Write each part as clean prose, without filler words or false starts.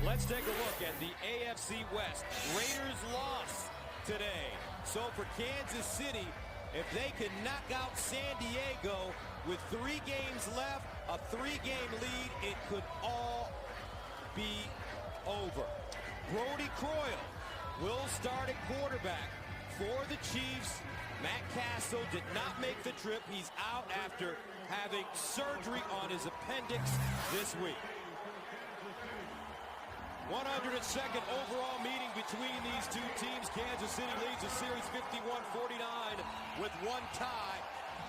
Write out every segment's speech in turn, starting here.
Let's take a look at the AFC West. Raiders lost today. So for Kansas City, if they can knock out San Diego with 3 games left, a 3-game lead, it could all be over. Brodie Croyle will start at quarterback for the Chiefs. Matt Castle did not make the trip. He's out after having surgery on his appendix this week. 102nd overall meeting between these two teams. Kansas City leads the series 51-49 with 1 tie.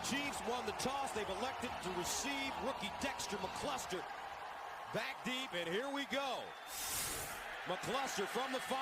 Chiefs won the toss. They've elected to receive. Rookie Dexter McCluster back deep, and here we go. McCluster from the 5.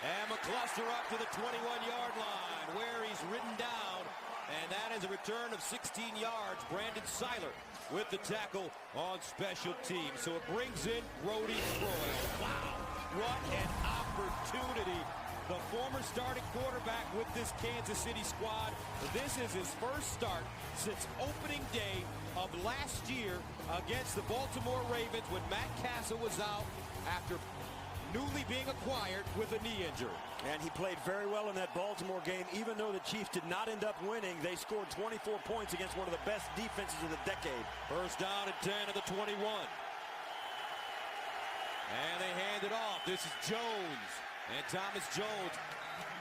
And McCluster up to the 21-yard line where he's ridden down. And that is a return of 16 yards. Brandon Seiler with the tackle on special teams. So it brings in Brodie Croyle. Wow, what an opportunity. The former starting quarterback with this Kansas City squad. This is his first start since opening day of last year against the Baltimore Ravens when Matt Castle was out after newly being acquired with a knee injury. And he played very well in that Baltimore game. Even though the Chiefs did not end up winning, they scored 24 points against one of the best defenses of the decade. First down and 10 of the 21. And they hand it off. This is Jones. And Thomas Jones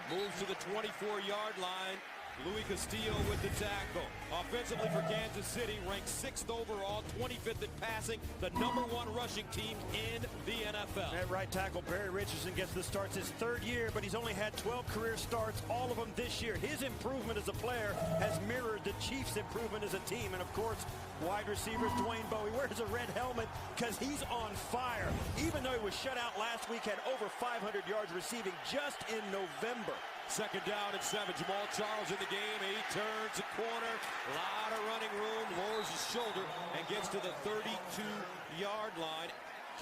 moves to the 24-yard line. Louis Castillo with the tackle. Offensively for Kansas City, ranked 6th overall, 25th in passing, the #1 rushing team in the NFL. At right tackle, Barry Richardson gets the starts his 3rd year, but he's only had 12 career starts, all of them this year. His improvement as a player has mirrored the Chiefs' improvement as a team. And of course, wide receivers Dwayne Bowe. He wears a red helmet because he's on fire. Even though he was shut out last week, had over 500 yards receiving just in November. Second down and 7. Jamal Charles in the game. He turns the corner. A lot of running room. Lowers his shoulder and gets to the 32-yard line.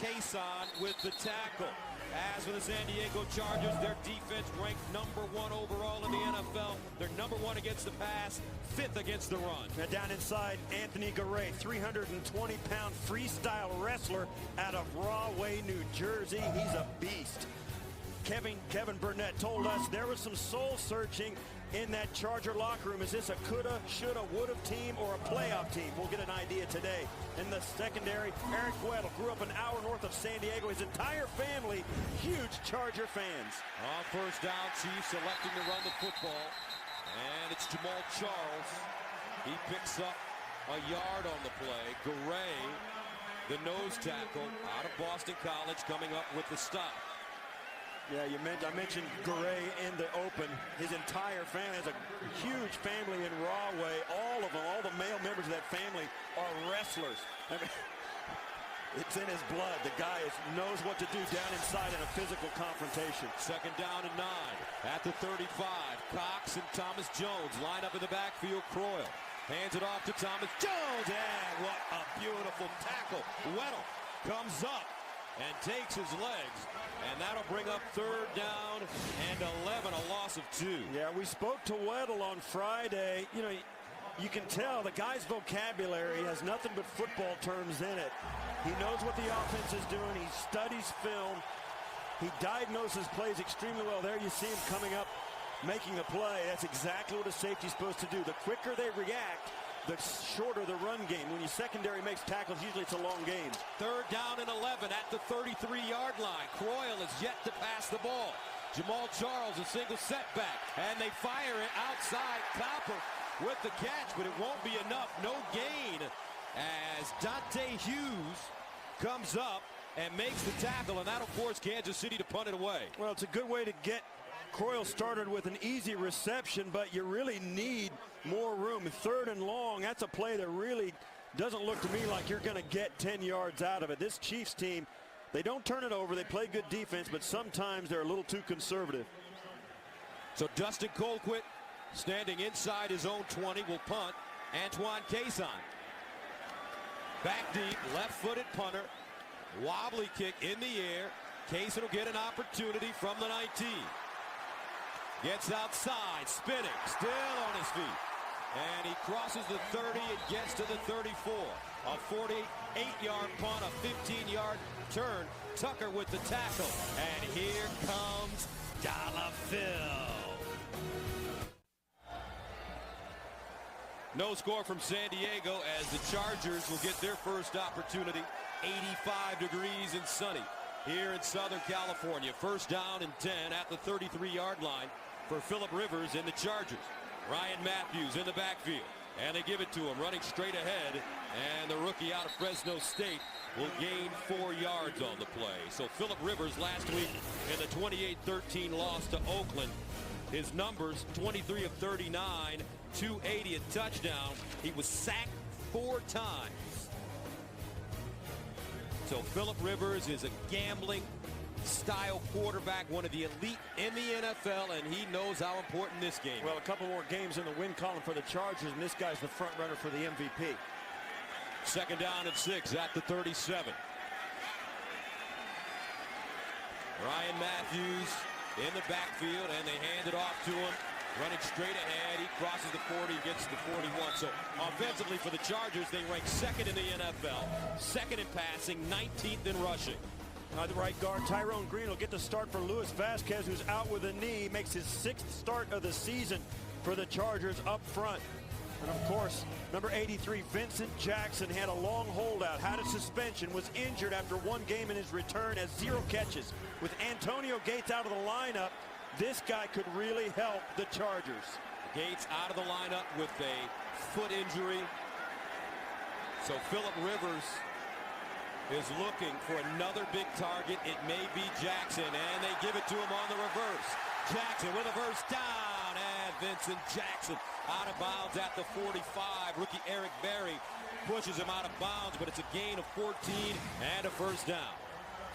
Kason with the tackle. As for the San Diego Chargers, their defense ranked #1 overall in the NFL. They're #1 against the pass, 5th against the run. Now down inside, Anthony Garay, 320-pound freestyle wrestler out of Rahway, New Jersey. He's a beast. Kevin Burnett told us there was some soul searching in that Charger locker room. Is this a coulda, shoulda, woulda team or a playoff team? We'll get an idea today. In the secondary, Eric Weddle grew up an hour north of San Diego. His entire family, huge Charger fans. On first down, Chiefs electing to run the football. And it's Jamal Charles. He picks up a yard on the play. Garay, the nose tackle out of Boston College, coming up with the stop. Yeah, I mentioned Garay in the open. His entire family has a huge family in Rahway. All of them, all the male members of that family are wrestlers. I mean, it's in his blood. The guy knows what to do down inside in a physical confrontation. Second down and 9 at the 35. Cox and Thomas Jones line up in the backfield. Croyle hands it off to Thomas Jones. And what a beautiful tackle. Weddle comes up and takes his legs, and that'll bring up 3rd down and 11, a loss of 2. Yeah, we spoke to Weddle on Friday. You know, you can tell the guy's vocabulary has nothing but football terms in it. He knows what the offense is doing. He studies film. He diagnoses plays extremely well. There you see him coming up, making the play. That's exactly what a safety's supposed to do. The quicker they react, the shorter the run game. When your secondary makes tackles, usually it's a long game. 3rd down and 11 at the 33-yard line. Croyle is yet to pass the ball. Jamal Charles, a single setback, and they fire it outside. Copper with the catch, but it won't be enough. No gain as Dante Hughes comes up and makes the tackle, and that'll force Kansas City to punt it away. Well, it's a good way to get Croyle started with an easy reception, but you really need more room. 3rd and long, that's a play that really doesn't look to me like you're going to get 10 yards out of it. This Chiefs team, they don't turn it over. They play good defense, but sometimes they're a little too conservative. So Dustin Colquitt, standing inside his own 20, will punt. Antoine Cason. Back deep, left-footed punter. Wobbly kick in the air. Cason will get an opportunity from the 19. Gets outside, spinning, still on his feet. And he crosses the 30 and gets to the 34. A 48-yard punt, a 15-yard turn Tucker with the tackle. And here comes Dollar Phil. No score from San Diego as the Chargers will get their first opportunity. 85 degrees and sunny here in Southern California. First down and 10 at the 33-yard line for Philip Rivers and the Chargers. Ryan Matthews in the backfield. And they give it to him running straight ahead. And the rookie out of Fresno State will gain 4 yards on the play. So Philip Rivers last week in the 28-13 loss to Oakland. His numbers, 23 of 39, 280, a touchdown. He was sacked 4 times. So Philip Rivers is a gambling style quarterback, one of the elite in the NFL, and he knows how important this game is. Well, a couple more games in the win column for the Chargers, and this guy's the front runner for the MVP. Second down and 6 at the 37. Ryan Matthews in the backfield, and they hand it off to him. Running straight ahead, he crosses the 40, gets to the 41. So offensively for the Chargers, they rank second in the NFL, second in passing, 19th in rushing. The right guard, Tyrone Green, will get the start for Luis Vasquez, who's out with a knee. Makes his 6th start of the season for the Chargers up front. And of course, number 83, Vincent Jackson, had a long holdout, had a suspension, was injured after 1 game in his return, has 0 catches. With Antonio Gates out of the lineup, this guy could really help the Chargers. Gates out of the lineup with a foot injury. So Philip Rivers is looking for another big target. It may be Jackson, and they give it to him on the reverse. Jackson with a first down, and Vincent Jackson out of bounds at the 45. Rookie Eric Berry pushes him out of bounds, but it's a gain of 14 and a first down.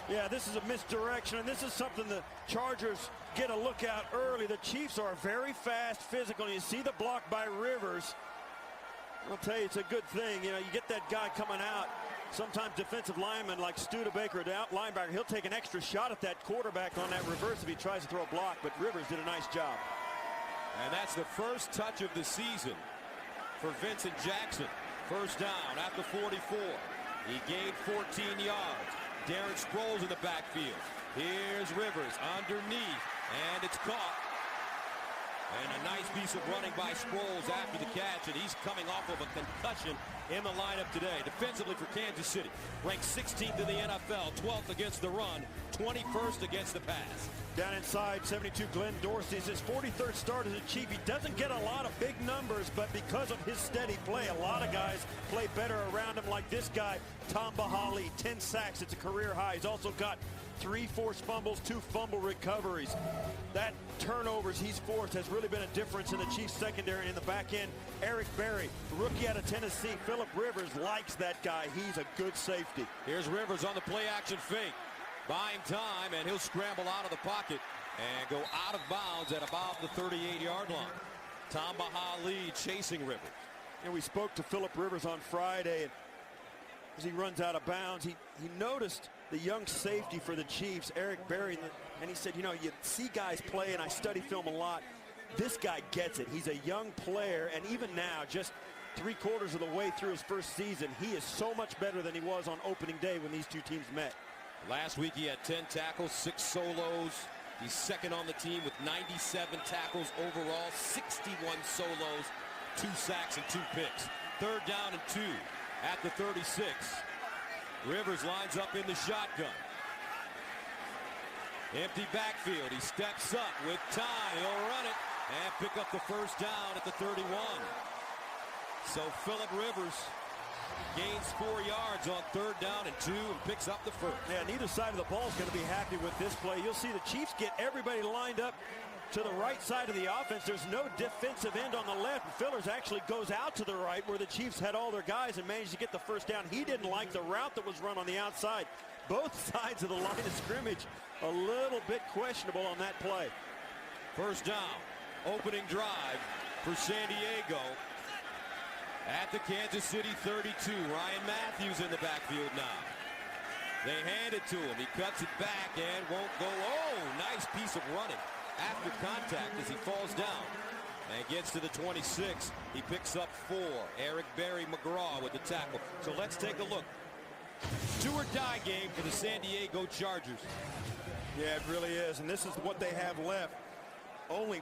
Yeah, this is a misdirection, and this is something the Chargers get a look at early. The Chiefs are very fast, physical. You see the block by Rivers. I'll tell you, it's a good thing. You know, you get that guy coming out. Sometimes defensive linemen like Studebaker, the out linebacker, he'll take an extra shot at that quarterback on that reverse if he tries to throw a block, but Rivers did a nice job. And that's the first touch of the season for Vincent Jackson. First down at the 44. He gained 14 yards. Darren Sproles in the backfield. Here's Rivers underneath, and it's caught. And a nice piece of running by Sproles after the catch, and he's coming off of a concussion in the lineup today. Defensively for Kansas City, ranked 16th in the NFL, 12th against the run, 21st against the pass. Down inside, 72, Glenn Dorsey. It's his 43rd start as a Chief. He doesn't get a lot of big numbers, but because of his steady play, a lot of guys play better around him, like this guy, Tom Bahali, 10 sacks. It's a career high. He's also got 3 forced fumbles, 2 fumble recoveries. That turnovers he's forced has really been a difference in the Chiefs secondary. And in the back end, Eric Berry, rookie out of Tennessee. Philip Rivers likes that guy. He's a good safety. Here's Rivers on the play action fake. Buying time, and he'll scramble out of the pocket and go out of bounds at about the 38-yard line. Tom Bahali chasing Rivers. And we spoke to Philip Rivers on Friday, and as he runs out of bounds, he noticed the young safety for the Chiefs, Eric Berry, and he said, you know, you see guys play, and I study film a lot. This guy gets it. He's a young player, and even now, just 3/4 of the way through his first season, he is so much better than he was on opening day when these two teams met. Last week he had 10 tackles, 6 solos. He's second on the team with 97 tackles overall, 61 solos, 2 sacks and 2 picks. Third down and 2 at the 36. Rivers lines up in the shotgun. Empty backfield. He steps up with time. He'll run it and pick up the first down at the 31. So Philip Rivers gains 4 yards on third down and 2 and picks up the first. Yeah, neither side of the ball is going to be happy with this play. You'll see the Chiefs get everybody lined up to the right side of the offense. There's no defensive end on the left. Fillers actually goes out to the right where the Chiefs had all their guys and managed to get the first down. He didn't like the route that was run on the outside. Both sides of the line of scrimmage a little bit questionable on that play. First down, opening drive for San Diego. At the Kansas City 32, Ryan Matthews in the backfield now. They hand it to him. He cuts it back and won't go. Oh, nice piece of running after contact as he falls down and gets to the 26. He picks up 4. Eric Berry McGraw with the tackle. So let's take a look. do-or-die game for the San Diego Chargers. Yeah, it really is, and this is what they have left. Only,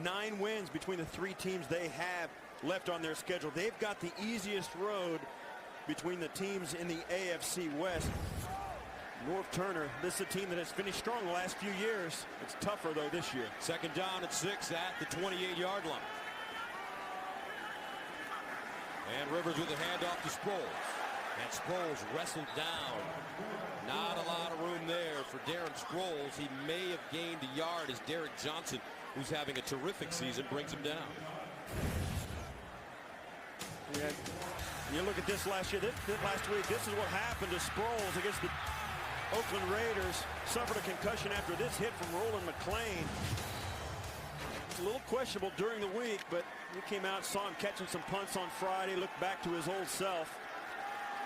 9 wins between the 3 teams they have left on their schedule. They've got the easiest road between the teams in the AFC West. North Turner, this is a team that has finished strong the last few years. It's tougher, though, this year. Second down and 6 at the 28-yard line. And Rivers with a handoff to Sproles. And Sproles wrestled down. Not a lot of room there for Darren Sproles. He may have gained a yard as Derek Johnson, who's having a terrific season, brings him down. Yeah, you look at this last year, last week, this is what happened to Sproles against the Oakland Raiders. Suffered a concussion after this hit from Roland McClain. It's a little questionable during the week, but we came out, saw him catching some punts on Friday, looked back to his old self.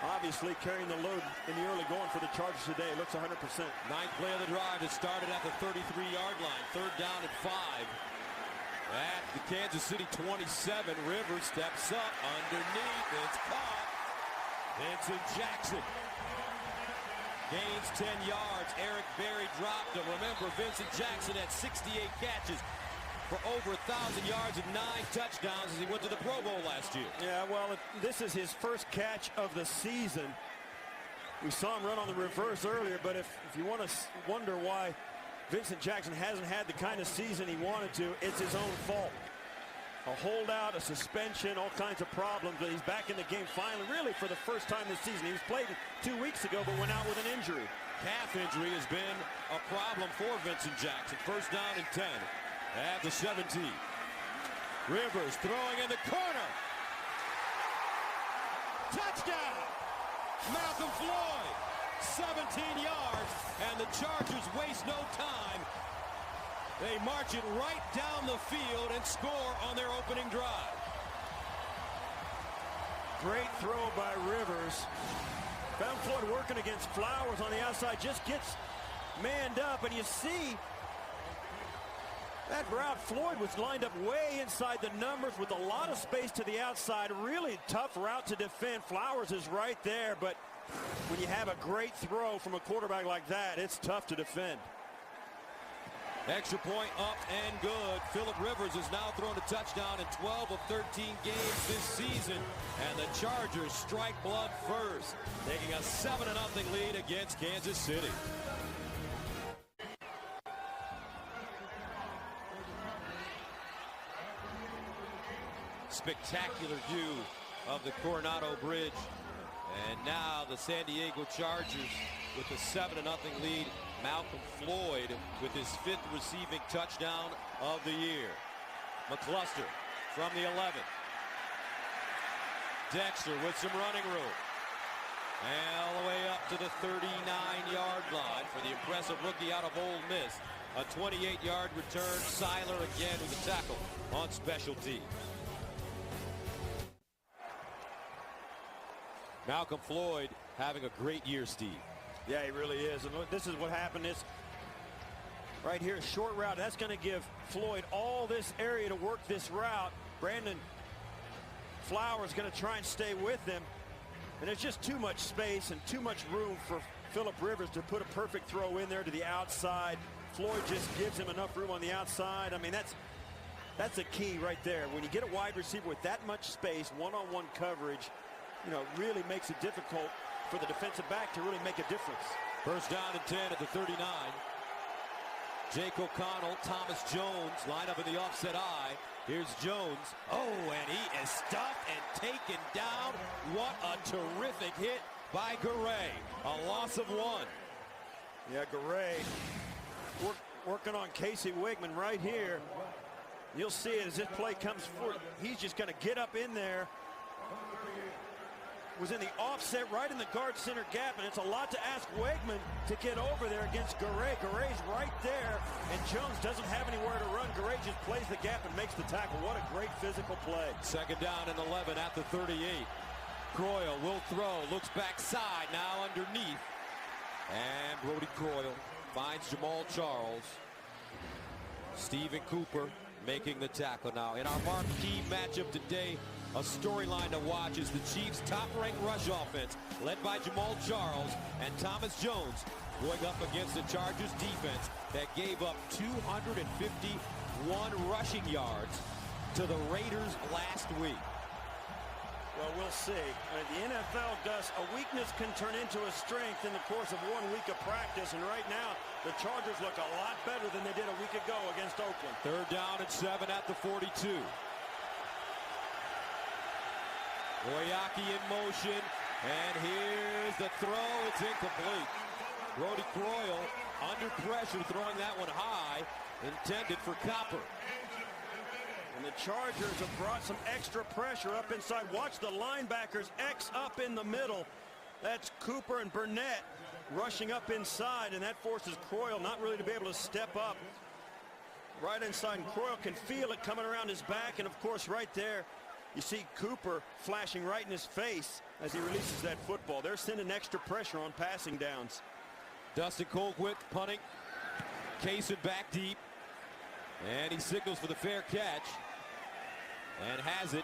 Obviously carrying the load in the early going for the Chargers today. Looks 100%. Ninth play of the drive. It started at the 33-yard line. Third down and 5. At the Kansas City 27, Rivers steps up underneath. It's caught. Vincent Jackson gains 10 yards. Eric Berry dropped him. Remember, Vincent Jackson had 68 catches for over 1,000 yards and 9 touchdowns as he went to the Pro Bowl last year. Yeah, well, this is his first catch of the season. We saw him run on the reverse earlier, but if you want to wonder why Vincent Jackson hasn't had the kind of season he wanted to, it's his own fault. A holdout, a suspension, all kinds of problems, but he's back in the game finally, really for the first time this season. He was played 2 weeks ago, but went out with an injury. Calf injury has been a problem for Vincent Jackson. First down and 10. At the 17. Rivers throwing in the corner. Touchdown! Malcolm Floyd, 17 yards, and the Chargers waste no time. They march it right down the field and score on their opening drive. Great throw by Rivers. Found Floyd working against Flowers on the outside, just gets manned up, and you see that route. Floyd was lined up way inside the numbers with a lot of space to the outside. Really tough route to defend. Flowers is right there, but when you have a great throw from a quarterback like that, it's tough to defend. Extra point up and good. Phillip Rivers has now thrown a touchdown in 12 of 13 games this season, and the Chargers strike blood first, taking a 7-0 lead against Kansas City. Spectacular view of the Coronado Bridge. And now the San Diego Chargers with a 7-0 lead. Malcolm Floyd with his 5th receiving touchdown of the year. McCluster from the 11. Dexter with some running room. And all the way up to the 39-yard line for the impressive rookie out of Ole Miss. A 28-yard return. Seiler again with a tackle on special teams. Malcolm Floyd having a great year, Steve. Yeah, he really is. And look, this is what happened. Is right here, a short route. That's going to give Floyd all this area to work this route. Brandon Flowers going to try and stay with him. And there's just too much space and too much room for Phillip Rivers to put a perfect throw in there to the outside. Floyd just gives him enough room on the outside. I mean, that's a key right there. When you get a wide receiver with that much space, one-on-one coverage, really makes it difficult for the defensive back to really make a difference. First down and 10 at the 39. Jake O'Connell, Thomas Jones line up in the offset eye. Here's Jones. Oh, and he is stuffed and taken down. What a terrific hit by Garay. A loss of 1. Yeah, Garay working on Casey Wigman right here. You'll see it as this play comes forward. He's just going to get up in there. Was in the offset right in the guard center gap, and it's a lot to ask Wegman to get over there against Garay. Garay's right there, and Jones doesn't have anywhere to run. Garay just plays the gap and makes the tackle. What a great physical play. Second down and 11 at the 38. Croyle will throw, looks backside, now underneath. And Brody Croyle finds Jamal Charles. Stephen Cooper making the tackle now. In our marquee matchup today, a storyline to watch is the Chiefs' top-ranked rush offense, led by Jamal Charles and Thomas Jones, going up against the Chargers defense that gave up 251 rushing yards to the Raiders last week. Well, we'll see. The NFL does, a weakness can turn into a strength in the course of 1 week of practice, and right now the Chargers look a lot better than they did a week ago against Oakland. 3rd down and 7 at the 42. Oyaki in motion, and here's the throw. It's incomplete. Brody Croyle under pressure, throwing that one high, intended for Copper. And the Chargers have brought some extra pressure up inside. Watch the linebackers X up in the middle. That's Cooper and Burnett rushing up inside, and that forces Croyle not really to be able to step up right inside. And Croyle can feel it coming around his back, and of course right there you see Cooper flashing right in his face as he releases that football. They're sending extra pressure on passing downs. Dustin Colquitt punting. Kaysen back deep. And he signals for the fair catch. And has it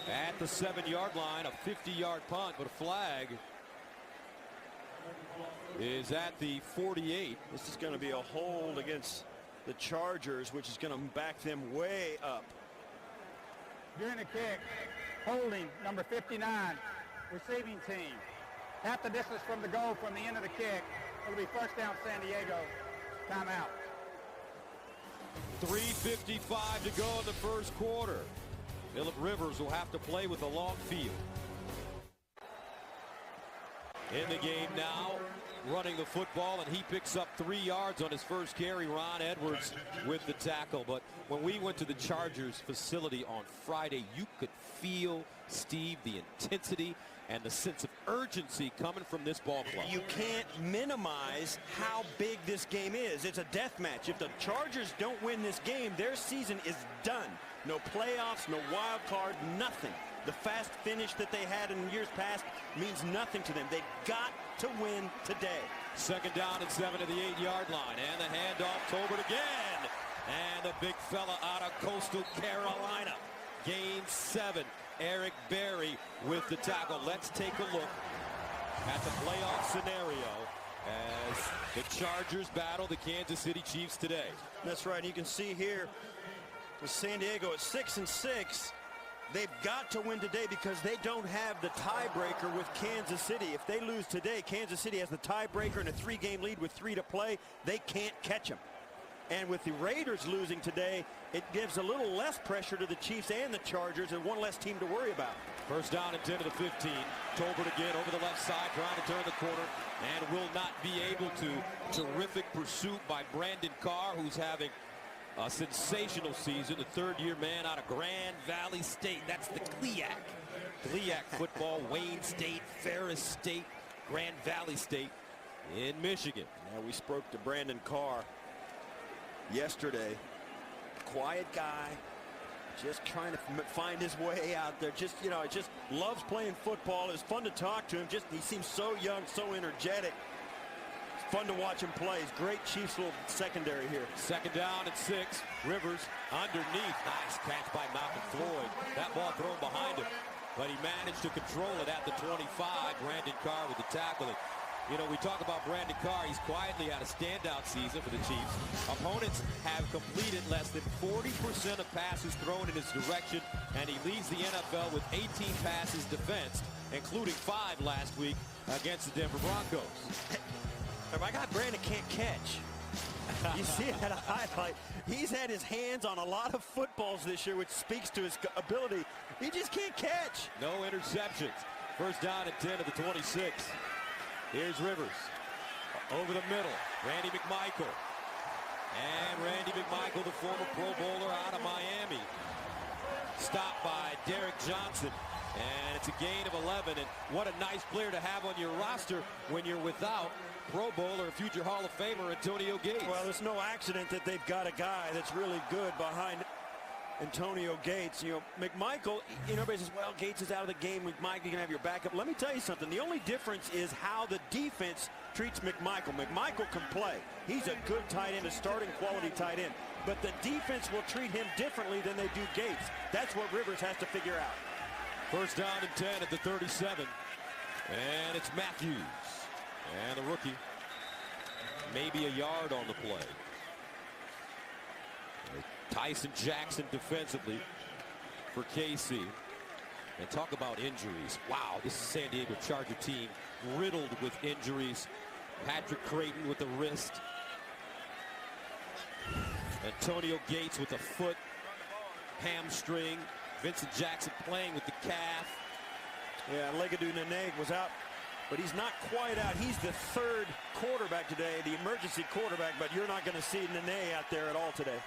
at the 7-yard line. A 50-yard punt, but a flag is at the 48. This is going to be a hold against the Chargers, which is going to back them way up. During the kick, holding number 59, receiving team. Half the distance from the goal from the end of the kick. It'll be first down San Diego. Timeout. 3:55 to go in the first quarter. Phillip Rivers will have to play with a long field. In the game now, running the football, and he picks up 3 yards on his first carry. Ron Edwards with the tackle. But when we went to the Chargers facility on Friday, you could feel, Steve, the intensity and the sense of urgency coming from this ball club. You can't minimize how big this game is. It's a death match. If the Chargers don't win this game, their season is done. No playoffs, no wild card, nothing. The fast finish that they had in years past means nothing to them. They've got to win today. 2nd down and 7 to the 8-yard line. And the handoff, Tolbert again. And the big fella out of Coastal Carolina gains 7. Eric Berry with the tackle. Let's take a look at the playoff scenario as the Chargers battle the Kansas City Chiefs today. That's right. You can see here with San Diego at 6-6. They've got to win today because they don't have the tiebreaker with Kansas City. If they lose today, Kansas City has the tiebreaker and a 3-game lead with 3 to play. They can't catch them. And with the Raiders losing today, it gives a little less pressure to the Chiefs and the Chargers and one less team to worry about. 1st down and 10 to the 15. Tolbert again over the left side, trying to turn the corner, and will not be able to. Terrific pursuit by Brandon Carr, who's having a sensational season. The 3rd-year man out of Grand Valley State. That's the GLIAC. GLIAC football, Wayne State, Ferris State, Grand Valley State in Michigan. Yeah, we spoke to Brandon Carr yesterday. Quiet guy, just trying to find his way out there. Just, you know, just loves playing football. It's fun to talk to him. Just, he seems so young, so energetic. It's fun to watch him play. He's great Chiefs little secondary here. 2nd down and 6. Rivers underneath. Nice catch by Malcolm Floyd. That ball thrown behind him, but he managed to control it at the 25. Brandon Carr with the tackle. And, you know, we talk about Brandon Carr. He's quietly had a standout season for the Chiefs. Opponents have completed less than 40% of passes thrown in his direction, and he leads the NFL with 18 passes defensed, including 5 last week against the Denver Broncos. My guy Brandon can't catch. You see it at a highlight. He's had his hands on a lot of footballs this year, which speaks to his ability. He just can't catch. No interceptions. 1st down and 10 to the 26. Here's Rivers over the middle. Randy McMichael. And Randy McMichael, the former Pro Bowler out of Miami. Stopped by Derek Johnson. And it's a gain of 11. And what a nice player to have on your roster when you're without Pro Bowler, future Hall of Famer Antonio Gates. Well, there's no accident that they've got a guy that's really good behind Antonio Gates. You know, McMichael, you know, everybody says, well, Gates is out of the game. McMichael, you can have your backup. Let me tell you something. The only difference is how the defense treats McMichael. McMichael can play. He's a good tight end, a starting quality tight end. but the defense will treat him differently than they do Gates. That's what Rivers has to figure out. First down and 10 at the 37. And it's Matthews. And the rookie, maybe a yard on the play. Tyson Jackson defensively for KC. And talk about injuries. Wow, this is San Diego Charger team riddled with injuries. Patrick Creighton with the wrist. Antonio Gates with a foot, hamstring. Vincent Jackson playing with the calf. Yeah, Legadou Nene was out, but he's not quite out. He's the third quarterback today, the emergency quarterback, but you're not going to see Nene out there at all today.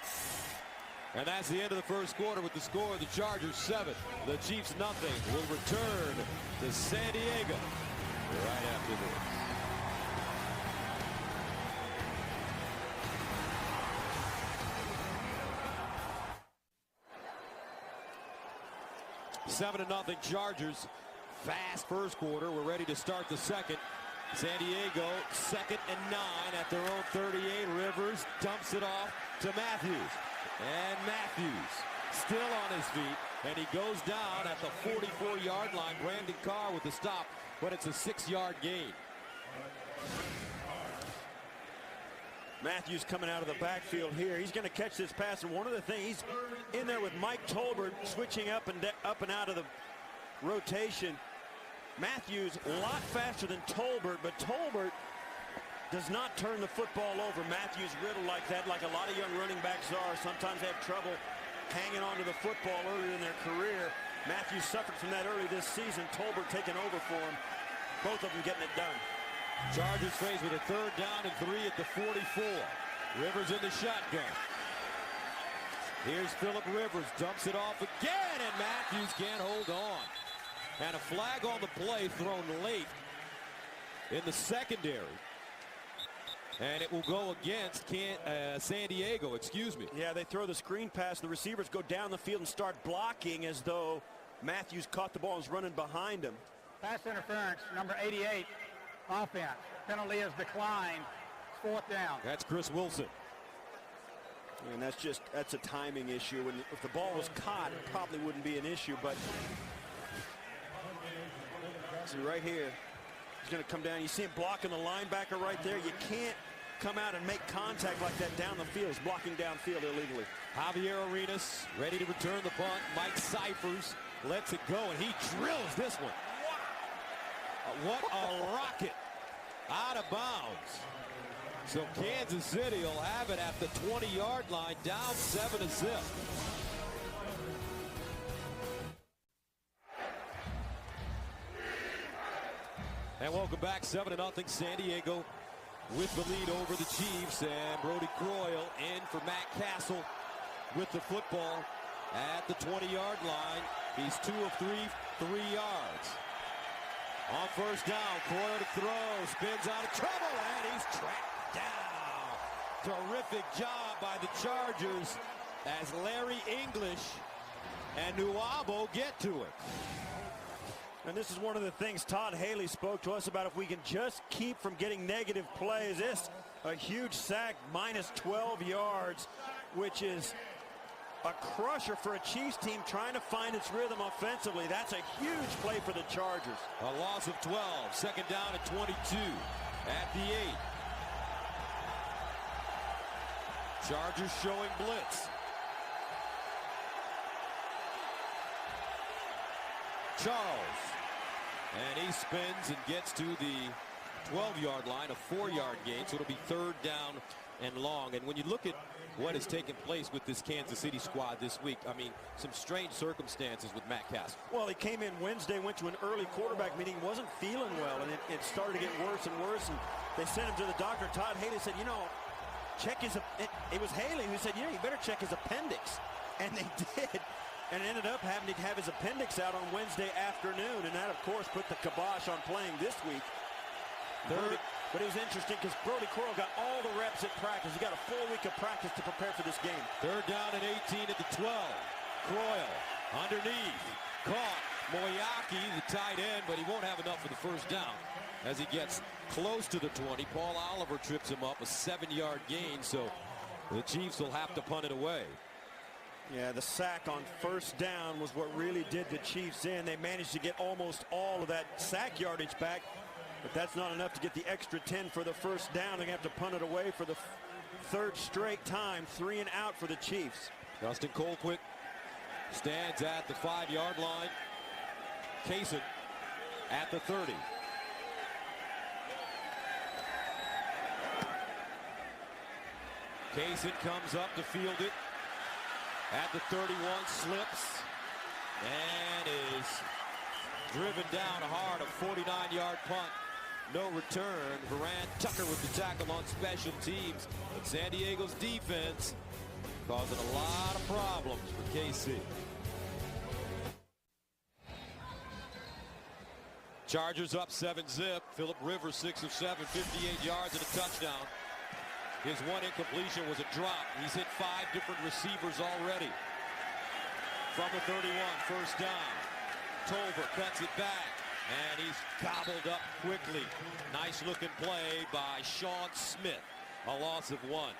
And that's the end of the first quarter with the score of the Chargers 7, the Chiefs nothing. We'll return to San Diego right after this. Seven to nothing Chargers. Fast first quarter. We're ready to start the second. San Diego 2nd and 9 at their own 38. Rivers dumps it off to Matthews. And Matthews still on his feet. And he goes down at the 44-yard line. Brandon Carr with the stop, but it's a 6-yard gain. Matthews coming out of the backfield here. He's going to catch this pass, and one of the things, he's in there with Mike Tolbert switching up and out of the rotation. Matthews a lot faster than Tolbert, but Tolbert does not turn the football over. Matthews riddled like that, like a lot of young running backs are. Sometimes they have trouble hanging on to the football earlier in their career. Matthews suffered from that early this season. Tolbert taking over for him. Both of them getting it done. Chargers faced with a 3rd down and 3 at the 44. Rivers in the shotgun. Here's Phillip Rivers, dumps it off again, and Matthews can't hold on. And a flag on the play thrown late in the secondary. And it will go against San Diego, excuse me. Yeah, they throw the screen pass. The receivers go down the field and start blocking as though Matthews caught the ball and was running behind him. Pass interference, number 88, offense. Penalty is declined. 4th down. That's Chris Wilson. And that's a timing issue. And if the ball was caught, it probably wouldn't be an issue. But see right here, he's going to come down. You see him blocking the linebacker right there. You can't come out and make contact like that down the field. He's blocking downfield illegally. Javier Arenas ready to return the punt. Mike Cyphers lets it go, and he drills this one. What a rocket out of bounds. So Kansas City will have it at the 20-yard line, down 7-0. And welcome back, 7-0 San Diego with the lead over the Chiefs, and Brody Croyle in for Matt Castle with the football at the 20-yard line. He's 2 of 3, 3 yards. On first down, Croyle to throw, spins out of trouble, and he's tracked down. Terrific job by the Chargers as Larry English and Nuabo get to it. And this is one of the things Todd Haley spoke to us about. If we can just keep from getting negative plays, this a huge sack, minus 12 yards, which is a crusher for a Chiefs team trying to find its rhythm offensively. That's a huge play for the Chargers. A loss of 12, 2nd down at 22 at the 8. Chargers showing blitz. Charles. And he spins and gets to the 12-yard line, a 4-yard gain, so it'll be 3rd down and long. And when you look at what has taken place with this Kansas City squad this week, I mean, some strange circumstances with Matt Castle. Well, he came in Wednesday, went to an early quarterback meeting, wasn't feeling well, and it started to get worse and worse, and they sent him to the doctor. Todd Haley said, you know, check his, it was Haley who said, you know, you better check his appendix. And they did, and ended up having to have his appendix out on Wednesday afternoon, and that, of course, put the kibosh on playing this week. But it was interesting because Brody Croyle got all the reps at practice. He got a full week of practice to prepare for this game. 3rd down and 18 at the 12. Croyle underneath. Caught Moyaki, the tight end, but he won't have enough for the first down as he gets close to the 20. Paul Oliver trips him up, a 7-yard gain. So The Chiefs will have to punt it away. Yeah, the sack on first down was what really did the Chiefs in. They managed to get almost all of that sack yardage back, but that's not enough to get the extra 10 for the first down. They're going to have to punt it away for the third straight time. 3 and out for the Chiefs. Dustin Colquitt stands at the 5-yard line. Kaysen at the 30. Kaysen comes up to field it at the 31, slips, and is driven down hard. A 49-yard punt. No return. Verran Tucker with the tackle on special teams. But San Diego's defense causing a lot of problems for KC. Chargers up 7-zip. Philip Rivers 6 of 7, 58 yards and a touchdown. His one incompletion was a drop. He's hit 5 different receivers already. From the 31, first down. Tolbert cuts it back, and he's gobbled up quickly. Nice looking play by Sean Smith. A loss of 1.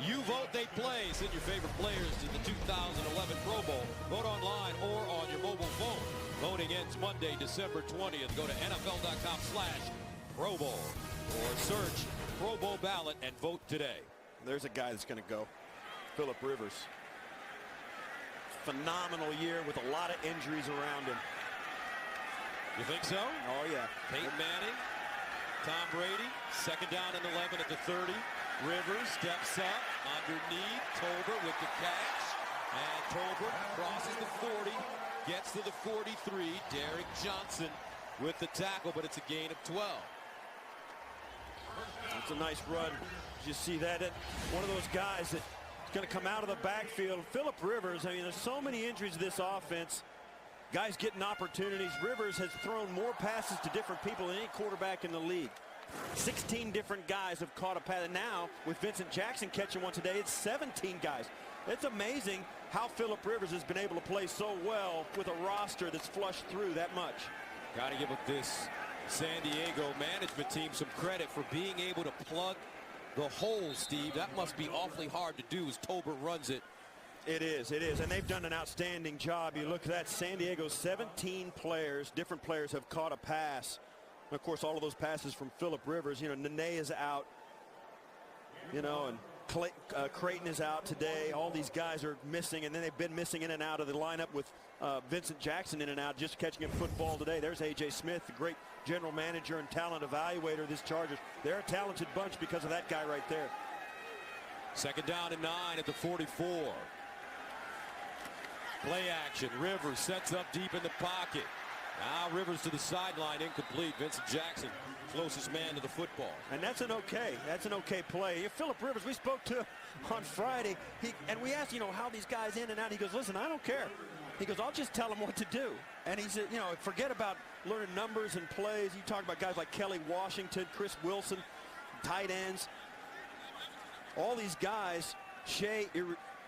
You vote, they play. Send your favorite players to the 2011 Pro Bowl. Vote online or on your mobile phone. Voting ends Monday, December 20th. Go to NFL.com/Pro Bowl or search Pro Bowl ballot and vote today. There's a guy that's going to go. Philip Rivers. Phenomenal year with a lot of injuries around him. You think so? Oh, yeah. Peyton Manning, Tom Brady, second down and 11 at the 30. Rivers steps up underneath. Tolbert with the catch. And Tolbert crosses the 40, gets to the 43. Derek Johnson with the tackle, but it's a gain of 12. That's a nice run. You see that? One of those guys that's going to come out of the backfield. Philip Rivers, I mean, there's so many injuries to this offense. Guys getting opportunities. Rivers has thrown more passes to different people than any quarterback in the league. 16 different guys have caught a pass. And now, with Vincent Jackson catching one today, it's 17 guys. It's amazing how Philip Rivers has been able to play so well with a roster that's flushed through that much. Got to give this San Diego management team some credit for being able to plug the hole, Steve. That must be awfully hard to do as Tolbert runs it. It is, and they've done an outstanding job. You look at that, San Diego, 17 players, different players have caught a pass. And of course, all of those passes from Philip Rivers. You know, Nene is out, you know, and Creighton is out today. All these guys are missing, and then they've been missing in and out of the lineup with Vincent Jackson in and out, just catching him football today. There's A.J. Smith, the great general manager and talent evaluator of this Chargers. They're a talented bunch because of that guy right there. Second down and 9 at the 44. Play action. Rivers sets up deep in the pocket. Now Rivers to the sideline, incomplete. Vincent Jackson, closest man to the football. And that's an okay play. Philip Rivers, we spoke to on Friday, and we asked, you know, how these guys in and out. He goes, listen, I don't care. He goes, I'll just tell them what to do. And he said, you know, forget about learning numbers and plays. You talk about guys like Kelly Washington, Chris Wilson, tight ends. All these guys, Shea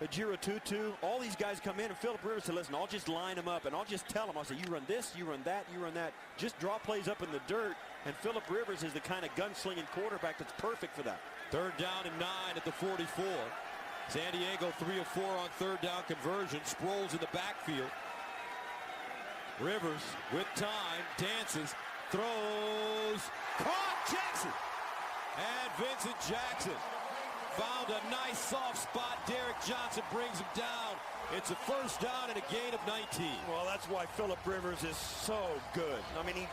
Ejiro-Tutu, all these guys come in, and Philip Rivers said, listen, I'll just line them up, and I'll just tell them. I'll say, you run this, you run that, you run that. Just draw plays up in the dirt, and Philip Rivers is the kind of gunslinging quarterback that's perfect for that. Third down and 9 at the 44. San Diego 3 of 4 on third down conversion. Sproles in the backfield. Rivers with time, dances, throws, caught Jackson. And Vincent Jackson found a nice soft spot. Derek Johnson brings him down. It's a first down and a gain of 19. Well, that's why Philip Rivers is so good. I mean, he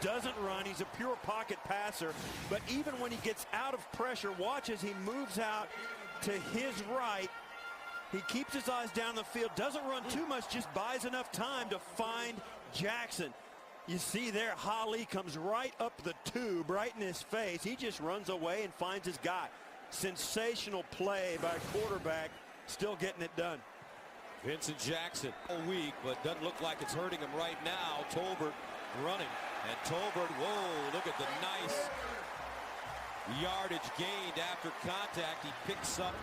doesn't run. He's a pure pocket passer. But even when he gets out of pressure, watch as he moves out to his right. He keeps his eyes down the field, doesn't run too much, just buys enough time to find Jackson. You see there, Holly comes right up the tube, right in his face. He just runs away and finds his guy. Sensational play by a quarterback, still getting it done. Vincent Jackson all week, but doesn't look like it's hurting him right now. Tolbert running, and Tolbert, whoa, look at the nice yardage gained after contact. He picks up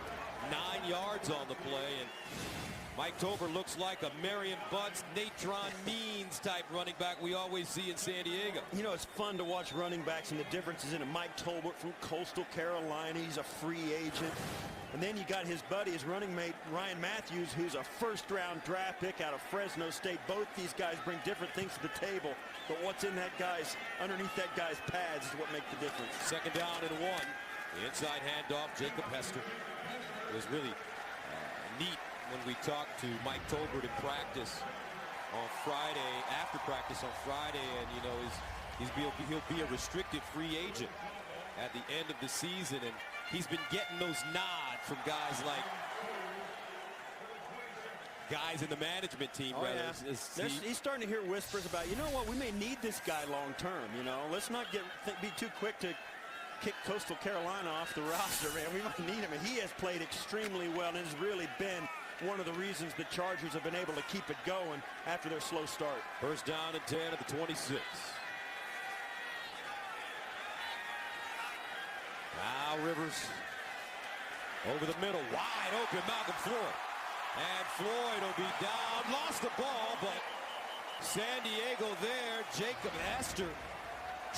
9 yards on the play, and Mike Tolbert looks like a Marion Butts, Natron Means type running back we always see in San Diego. You know, it's fun to watch running backs and the differences in it. Mike Tolbert from Coastal Carolina, he's a free agent. And then you got his buddy, his running mate, Ryan Matthews, who's a first-round draft pick out of Fresno State. Both these guys bring different things to the table, but what's in that guy's, underneath that guy's pads is what makes the difference. Second down and 1. The inside handoff, Jacob Hester. It was really neat when we talked to Mike Tolbert in practice on Friday, after practice on Friday, and you know, he'll be a restricted free agent at the end of the season, and he's been getting those nods from guys in the management team. He's starting to hear whispers about, you know what, we may need this guy long term. You know, let's not be too quick to kick Coastal Carolina off the roster, man. We might need him, and he has played extremely well and has really been one of the reasons the Chargers have been able to keep it going after their slow start. First down and 10 at the 26. Now Rivers over the middle, wide open, Malcolm Floyd. And Floyd will be down, lost the ball, but San Diego there, Jacob Hester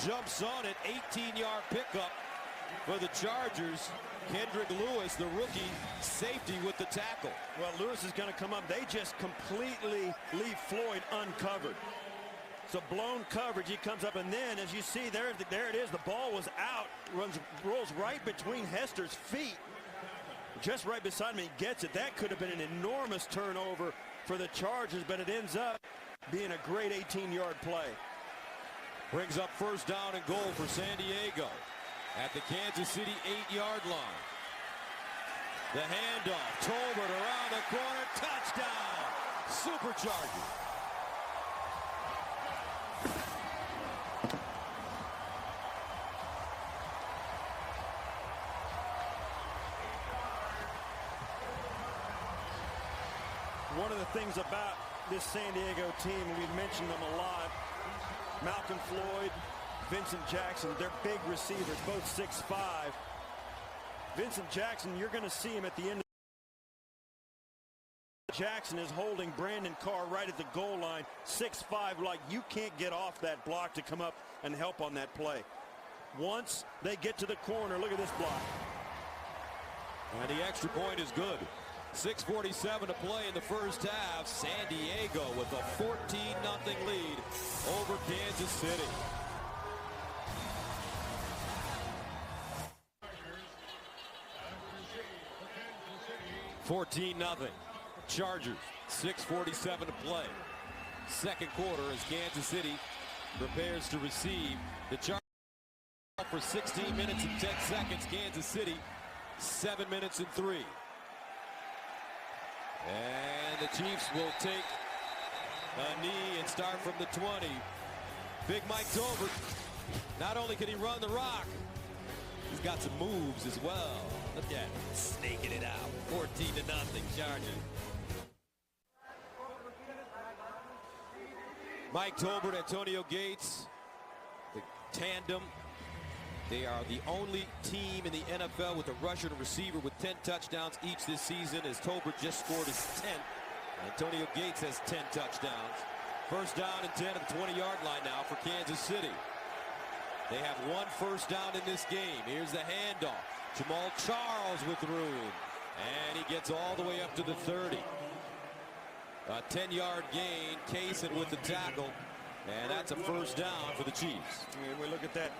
jumps on it, 18-yard pickup for the Chargers. Kendrick Lewis, the rookie safety, with the tackle. Well, Lewis is going to come up. They just completely leave Floyd uncovered. So blown coverage, he comes up, and then as you see there it is, the ball was out, rolls right between Hester's feet, just right beside him. He gets it. That could have been an enormous turnover for the Chargers, but it ends up being a great 18-yard play. Brings up first down and goal for San Diego at the Kansas City 8-yard line. The handoff, Tolbert around the corner, touchdown, Superchargers. One of the things about this San Diego team, and we've mentioned them a lot, Malcolm Floyd, Vincent Jackson, they're big receivers, both 6'5". Vincent Jackson, you're going to see him at the end. Jackson is holding Brandon Carr right at the goal line, 6'5", like you can't get off that block to come up and help on that play. Once they get to the corner, look at this block. And the extra point is good. 6:47 to play in the first half. San Diego with a 14-0 lead over Kansas City. $14-0. Chargers, 6:47 to play. Second quarter as Kansas City prepares to receive. The Chargers for 16 minutes and 10 seconds. Kansas City, 7 minutes and 3. And the Chiefs will take a knee and start from the 20. Big Mike Tolbert, not only can he run the rock, he's got some moves as well. Look at him, snaking it out. 14-0 Chargers. Mike Tolbert, Antonio Gates, the tandem. They are the only team in the NFL with a rusher and receiver with 10 touchdowns each this season, as Tolbert just scored his 10th. Antonio Gates has 10 touchdowns. First down and 10 at the 20-yard line now for Kansas City. They have one first down in this game. Here's the handoff. Jamal Charles with room. And he gets all the way up to the 30. A 10-yard gain. Kaysen with the tackle. And that's a first down for the Chiefs. And we look at that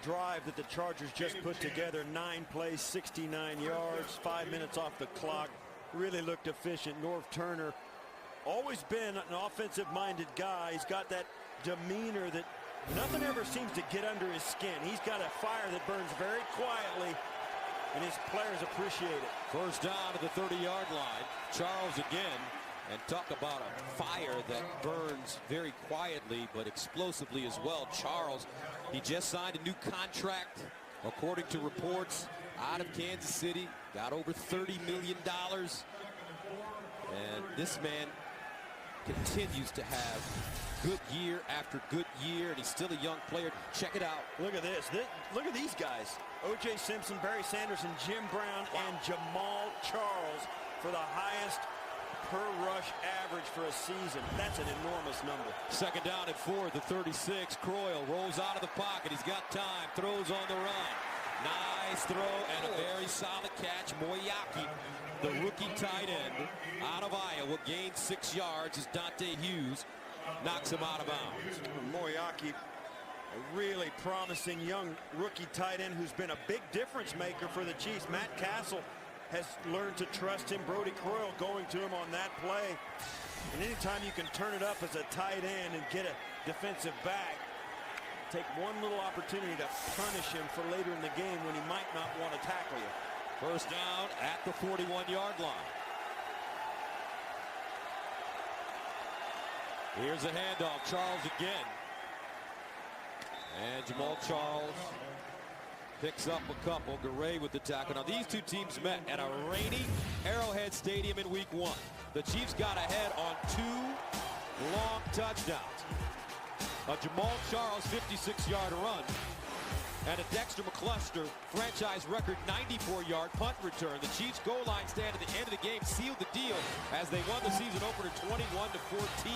drive that the Chargers just put together. 9 plays, 69 yards, 5 minutes off the clock. Really looked efficient. Norv Turner, always been an offensive-minded guy. He's got that demeanor that nothing ever seems to get under his skin. He's got a fire that burns very quietly, and his players appreciate it. First down to the 30-yard line. Charles again. And talk about a fire that burns very quietly but explosively as well. Charles, he just signed a new contract, according to reports, out of Kansas City. Got over $30 million. And this man continues to have good year after good year, and he's still a young player. Check it out. Look at this. Look at these guys. O.J. Simpson, Barry Sanders, and Jim Brown, and Jamal Charles for the highest per rush average for a season. That's an enormous number. Second down and 4 at the 36. Croyle rolls out of the pocket. He's got time. Throws on the run. Nice throw and a very solid catch. Moyaki, the rookie tight end out of Iowa, gains 6 yards as Dante Hughes knocks him out of bounds. Moyaki, a really promising young rookie tight end who's been a big difference maker for the Chiefs. Matt Castle has learned to trust him. Brody Croyle going to him on that play. And anytime you can turn it up as a tight end and get a defensive back, take one little opportunity to punish him for later in the game when he might not want to tackle you. First down at the 41-yard line. Here's a handoff. Charles again. And Jamal Charles picks up a couple. Garay with the tackle. Now these two teams met at a rainy Arrowhead Stadium in week 1. The Chiefs got ahead on 2 long touchdowns. A Jamal Charles 56-yard run and a Dexter McCluster franchise record 94-yard punt return. The Chiefs goal line stand at the end of the game sealed the deal as they won the season opener 21-14.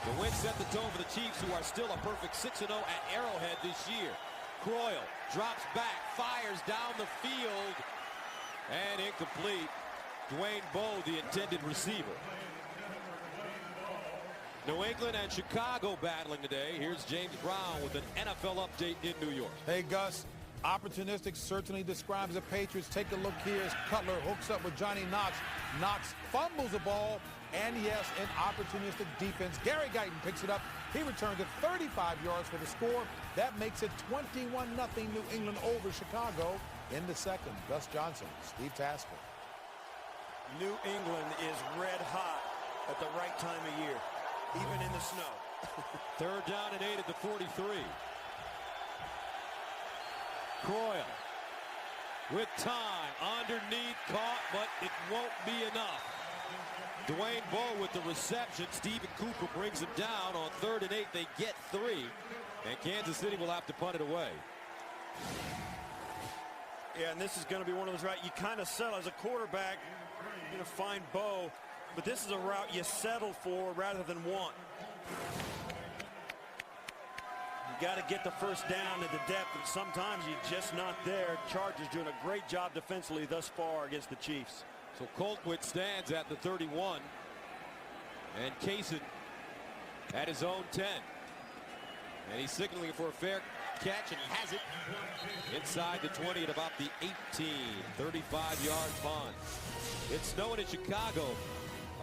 The win set the tone for the Chiefs, who are still a perfect 6-0 at Arrowhead this year. Croyle drops back, fires down the field, and incomplete. Dwayne Bowe, the intended receiver. New England and Chicago battling today. Here's James Brown with an NFL update in New York. Hey, Gus. Opportunistic certainly describes the Patriots. Take a look here as Cutler hooks up with Johnny Knox. Knox fumbles the ball, and yes, an opportunistic defense. Gary Guyton picks it up. He returns it 35 yards for the score. That makes it 21-0 New England over Chicago in the second. Gus Johnson, Steve Tasker. New England is red hot at the right time of year, even in the snow. Third down and 8 at the 43. Croyle with time underneath, caught, but it won't be enough. Dwayne Bowe with the reception. Stephen Cooper brings him down on 3rd and 8. They get 3, and Kansas City will have to punt it away. Yeah, and this is going to be one of those routes you kind of settle as a quarterback. You're going to find Bowe, but this is a route you settle for rather than want. You got to get the first down at the depth, and sometimes you're just not there. Chargers doing a great job defensively thus far against the Chiefs. So Colquitt stands at the 31, and Kaysen at his own 10. And he's signaling for a fair catch, and he has it inside the 20 at about the 18. 35-yard punt. It's snowing in Chicago.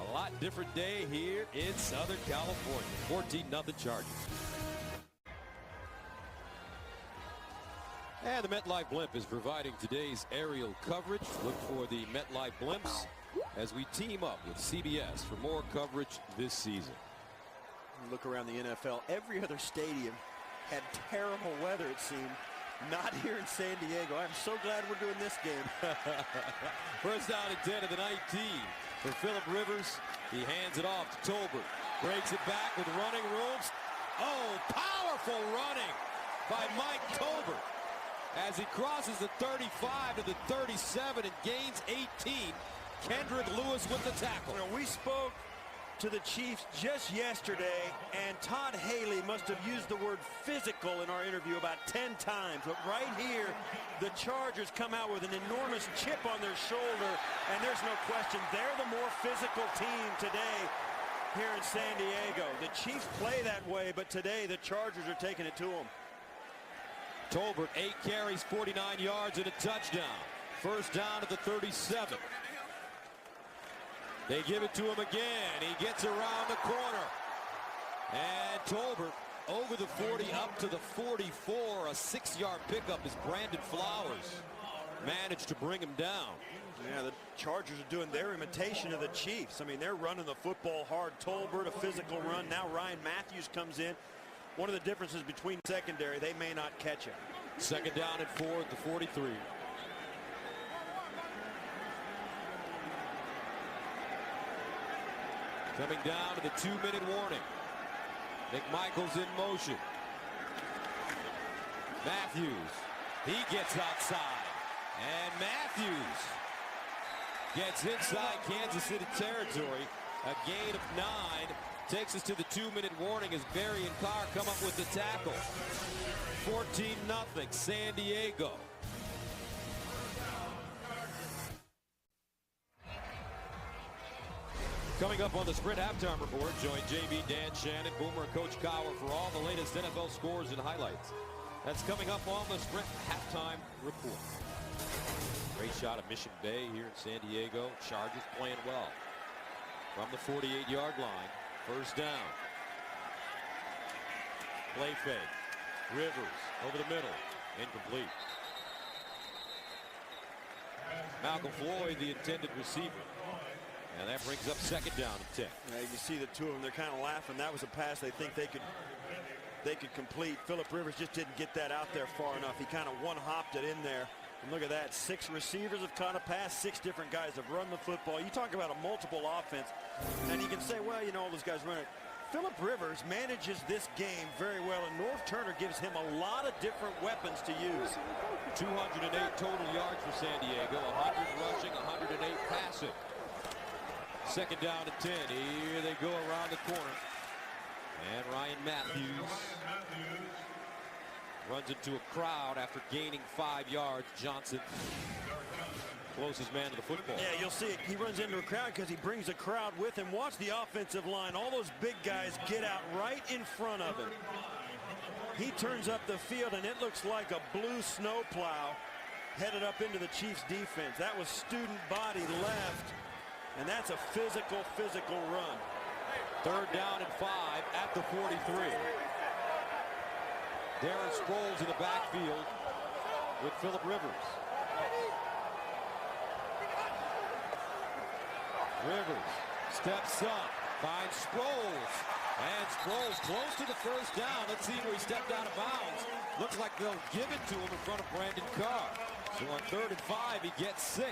A lot different day here in Southern California. 14-0 Chargers. And the MetLife Blimp is providing today's aerial coverage. Look for the MetLife Blimps as we team up with CBS for more coverage this season. Look around the NFL. Every other stadium had terrible weather, it seemed. Not here in San Diego. I'm so glad we're doing this game. First down and 10 of the 19 for Phillip Rivers. He hands it off to Tolbert. Breaks it back with running rooms. Oh, powerful running by Mike Tolbert as he crosses the 35 to the 37 and gains 18. Kendrick Lewis with the tackle. You know, we spoke to the Chiefs just yesterday, and Todd Haley must have used the word physical in our interview about 10 times. But right here, the Chargers come out with an enormous chip on their shoulder, and there's no question they're the more physical team today here in San Diego. The Chiefs play that way, but today the Chargers are taking it to them. Tolbert, 8 carries, 49 yards, and a touchdown. First down at the 37. They give it to him again. He gets around the corner. And Tolbert over the 40 up to the 44. A 6-yard pickup as Brandon Flowers managed to bring him down. Yeah, the Chargers are doing their imitation of the Chiefs. I mean, they're running the football hard. Tolbert, a physical run. Now Ryan Matthews comes in. One of the differences between secondary, they may not catch him. Second down and 4 at the 43. Coming down to the 2-minute warning. McMichael's in motion. Matthews. He gets outside. And Matthews gets inside Kansas City territory. A gain of 9. Takes us to the 2-minute warning as Berry and Carr come up with the tackle. 14-0 San Diego. Coming up on the Sprint Halftime Report, join JB, Dan Shannon, Boomer, and Coach Cowher for all the latest NFL scores and highlights. That's coming up on the Sprint Halftime Report. Great shot of Mission Bay here in San Diego. Chargers playing well. From the 48-yard line, first down. Play fake. Rivers over the middle. Incomplete. Malcolm Floyd, the intended receiver. And that brings up second down and 10. Yeah, you see the two of them, they're kind of laughing. That was a pass they think they could complete. Philip Rivers just didn't get that out there far enough. He kind of one-hopped it in there. And look at that, 6 receivers have caught a pass, 6 different guys have run the football. You talk about a multiple offense, and you can say, well, you know, all those guys run it. Philip Rivers manages this game very well, and Norv Turner gives him a lot of different weapons to use. 208 total yards for San Diego, 100 rushing, 108 passing. Second down and 10. Here they go around the corner. And Ryan Matthews runs into a crowd after gaining 5 yards. Johnson, closest man to the football. Yeah, you'll see it. He runs into a crowd because he brings a crowd with him. Watch the offensive line. All those big guys get out right in front of him. He turns up the field, and it looks like a blue snowplow headed up into the Chiefs' defense. That was student body left. And that's a physical run. Third down and 5 at the 43. Darren Sproles in the backfield with Philip Rivers. Rivers steps up, finds Sproles. And Sproles close to the first down. Let's see where he stepped out of bounds. Looks like they'll give it to him in front of Brandon Carr. So on 3rd and 5, he gets 6.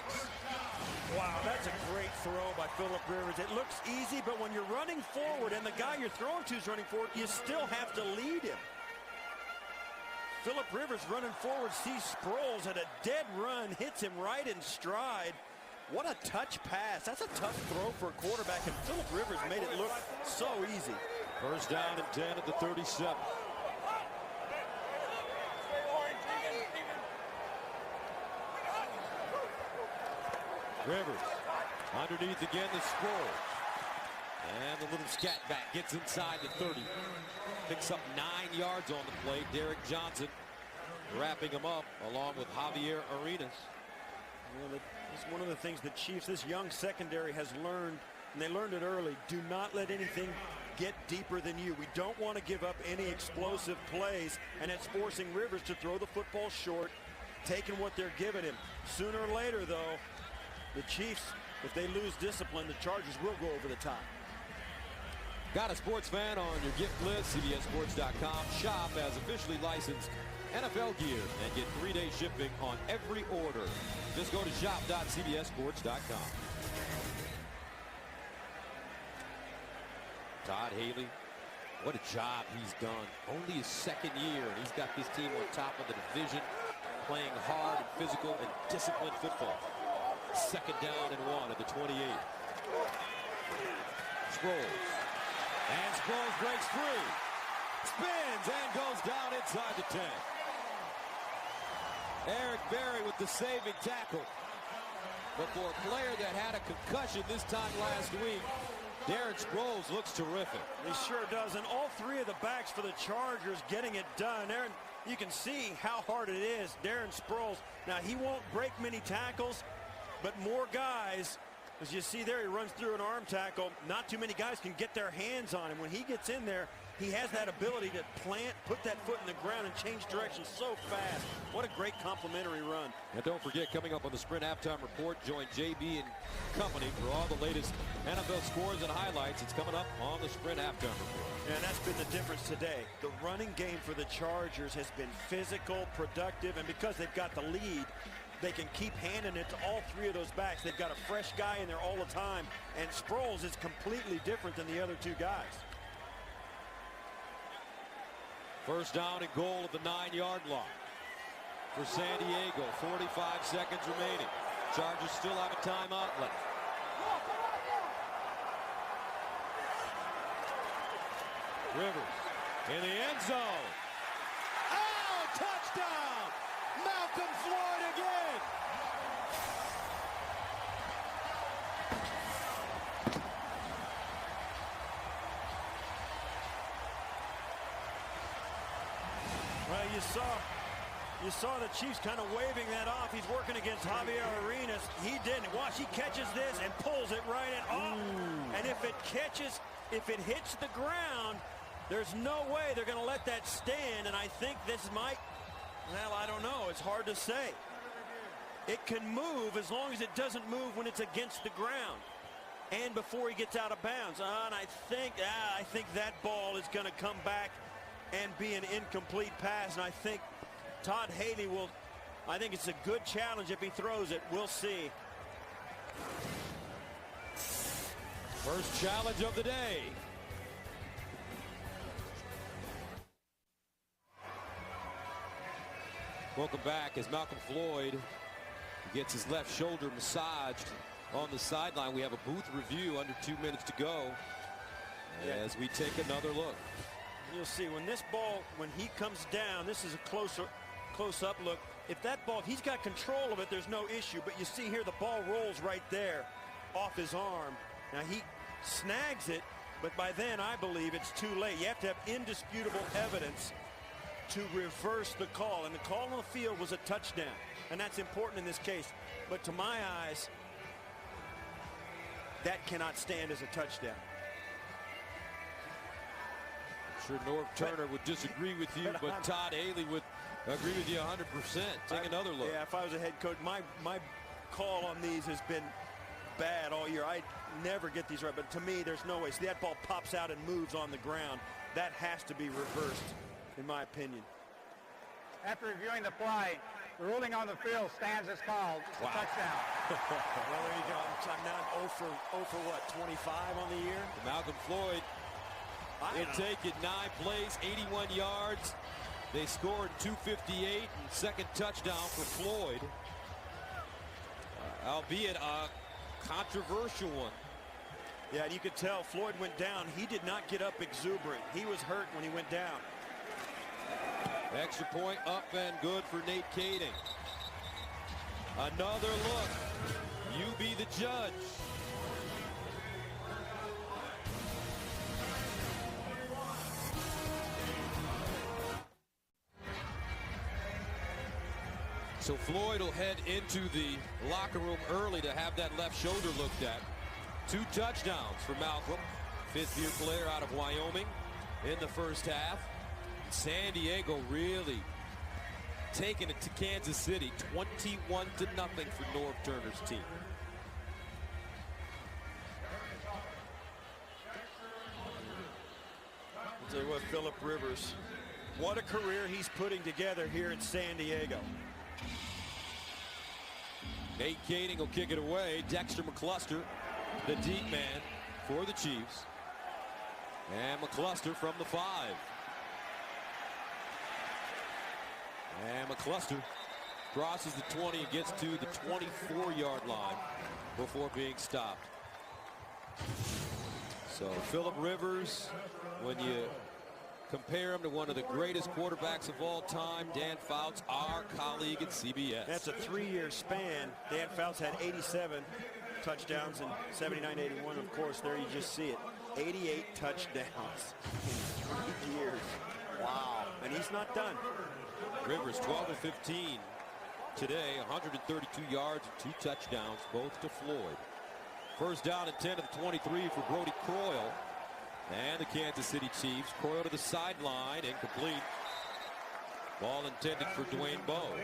Wow, that's a great throw by Philip Rivers. It looks easy, but when you're running forward and the guy you're throwing to is running forward, you still have to lead him. Philip Rivers running forward, sees Sproles at a dead run, hits him right in stride. What a touch pass. That's a tough throw for a quarterback, and Philip Rivers made it look so easy. First down and 10 at the 37. Rivers underneath again to Sproles. And the little scat back gets inside the 30. Picks up 9 yards on the play. Derek Johnson wrapping him up along with Javier Arenas. Well, it's one of the things the Chiefs, this young secondary, has learned, and they learned it early. Do not let anything get deeper than you. We don't want to give up any explosive plays, and it's forcing Rivers to throw the football short, taking what they're giving him. Sooner or later, though, the Chiefs, if they lose discipline, the Chargers will go over the top. Got a sports fan on your gift list? CBSSports.com. Shop as officially licensed NFL gear and get 3-day shipping on every order. Just go to shop.cbssports.com. Todd Haley, what a job he's done. Only his 2nd year, and he's got this team on top of the division, playing hard and physical and disciplined football. Second down and 1 at the 28. Sproles. And Sproles breaks free. Spins and goes down inside the 10. Eric Berry with the saving tackle. But for a player that had a concussion this time last week, Darren Sproles looks terrific. He sure does. And all 3 of the backs for the Chargers getting it done. Aaron, you can see how hard it is. Darren Sproles. Now, he won't break many tackles, but more guys, as you see there, he runs through an arm tackle. Not too many guys can get their hands on him. When he gets in there, he has that ability to plant, put that foot in the ground, and change direction so fast. What a great complimentary run. And don't forget, coming up on the Sprint Halftime Report, join JB and company for all the latest NFL scores and highlights. It's coming up on the Sprint Halftime Report. And that's been the difference today. The running game for the Chargers has been physical, productive, and because they've got the lead, they can keep handing it to all 3 of those backs. They've got a fresh guy in there all the time, and Sproles is completely different than the other 2 guys. First down and goal at the 9-yard line for San Diego. 45 seconds remaining. Chargers still have a timeout left. Rivers in the end zone. Oh, touchdown! Malcolm Floyd again. Well, you saw the Chiefs kind of waving that off. He's working against Javier Arenas. He didn't. Watch, he catches this and pulls it right in. Oh, and if it hits the ground, there's no way they're going to let that stand. And I think this might, well, I don't know. It's hard to say. It can move as long as it doesn't move when it's against the ground and before he gets out of bounds. And I think that ball is going to come back and be an incomplete pass. And I think Todd Haley will, I think it's a good challenge if he throws it. We'll see. First challenge of the day. Welcome back as Malcolm Floyd gets his left shoulder massaged on the sideline. We have a booth review under 2 minutes to go as we take another look. You'll see when this ball, when he comes down, this is a close-up look. If that ball, if he's got control of it, there's no issue. But you see here, the ball rolls right there off his arm. Now he snags it, but by then I believe it's too late. You have to have indisputable evidence to reverse the call. And the call on the field was a touchdown. And that's important in this case. But to my eyes, that cannot stand as a touchdown. Sure, Norv Turner would disagree with you, but Todd Haley would agree with you 100%. Take another look. Yeah, if I was a head coach, my call on these has been bad all year. I never get these right, but to me, there's no way. See, that ball pops out and moves on the ground. That has to be reversed, in my opinion. After reviewing the play, the ruling on the field stands as called. It's a touchdown. Well, there you go. I'm now 0 for what, 25 on the year? Malcolm Floyd. It take it 9 plays, 81 yards. They scored 258 and second touchdown for Floyd. Albeit a controversial one. Yeah, and you could tell Floyd went down. He did not get up exuberant. He was hurt when he went down. Extra point up and good for Nate Kading. Another look. You be the judge. So Floyd will head into the locker room early to have that left shoulder looked at. 2 touchdowns for Malcolm, 5th-year player out of Wyoming in the first half. San Diego really taking it to Kansas City, 21-0 for Norv Turner's team. I'll tell you what, Philip Rivers, what a career he's putting together here in San Diego. Nate Kading will kick it away. Dexter McCluster, the deep man for the Chiefs. And McCluster from the 5. And McCluster crosses the 20 and gets to the 24-yard line before being stopped. So Philip Rivers, when you compare him to one of the greatest quarterbacks of all time, Dan Fouts, our colleague at CBS. That's a 3-year span. Dan Fouts had 87 touchdowns in 79-81. Of course, there you just see it. 88 touchdowns in 3 years. Wow. And he's not done. Rivers 12 of 15 today, 132 yards and 2 touchdowns, both to Floyd. First down and 10 of the 23 for Brody Croyle and the Kansas City Chiefs. Croyle to the sideline, incomplete. Ball intended for Dwayne Bowe.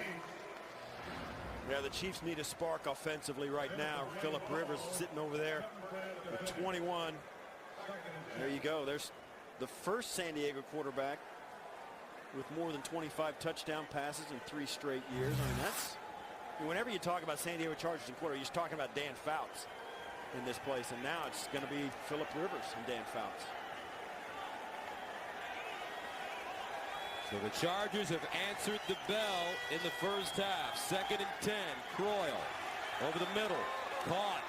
Yeah, the Chiefs need a spark offensively right now. Philip Rivers sitting over there with 21. There you go. There's the first San Diego quarterback with more than 25 touchdown passes in 3 straight years. I mean, that's, whenever you talk about San Diego Chargers and quarterback, you're just talking about Dan Fouts in this place, and now it's going to be Philip Rivers and Dan Fouts. So the Chargers have answered the bell in the first half. 2nd and 10. Croyle over the middle. Caught.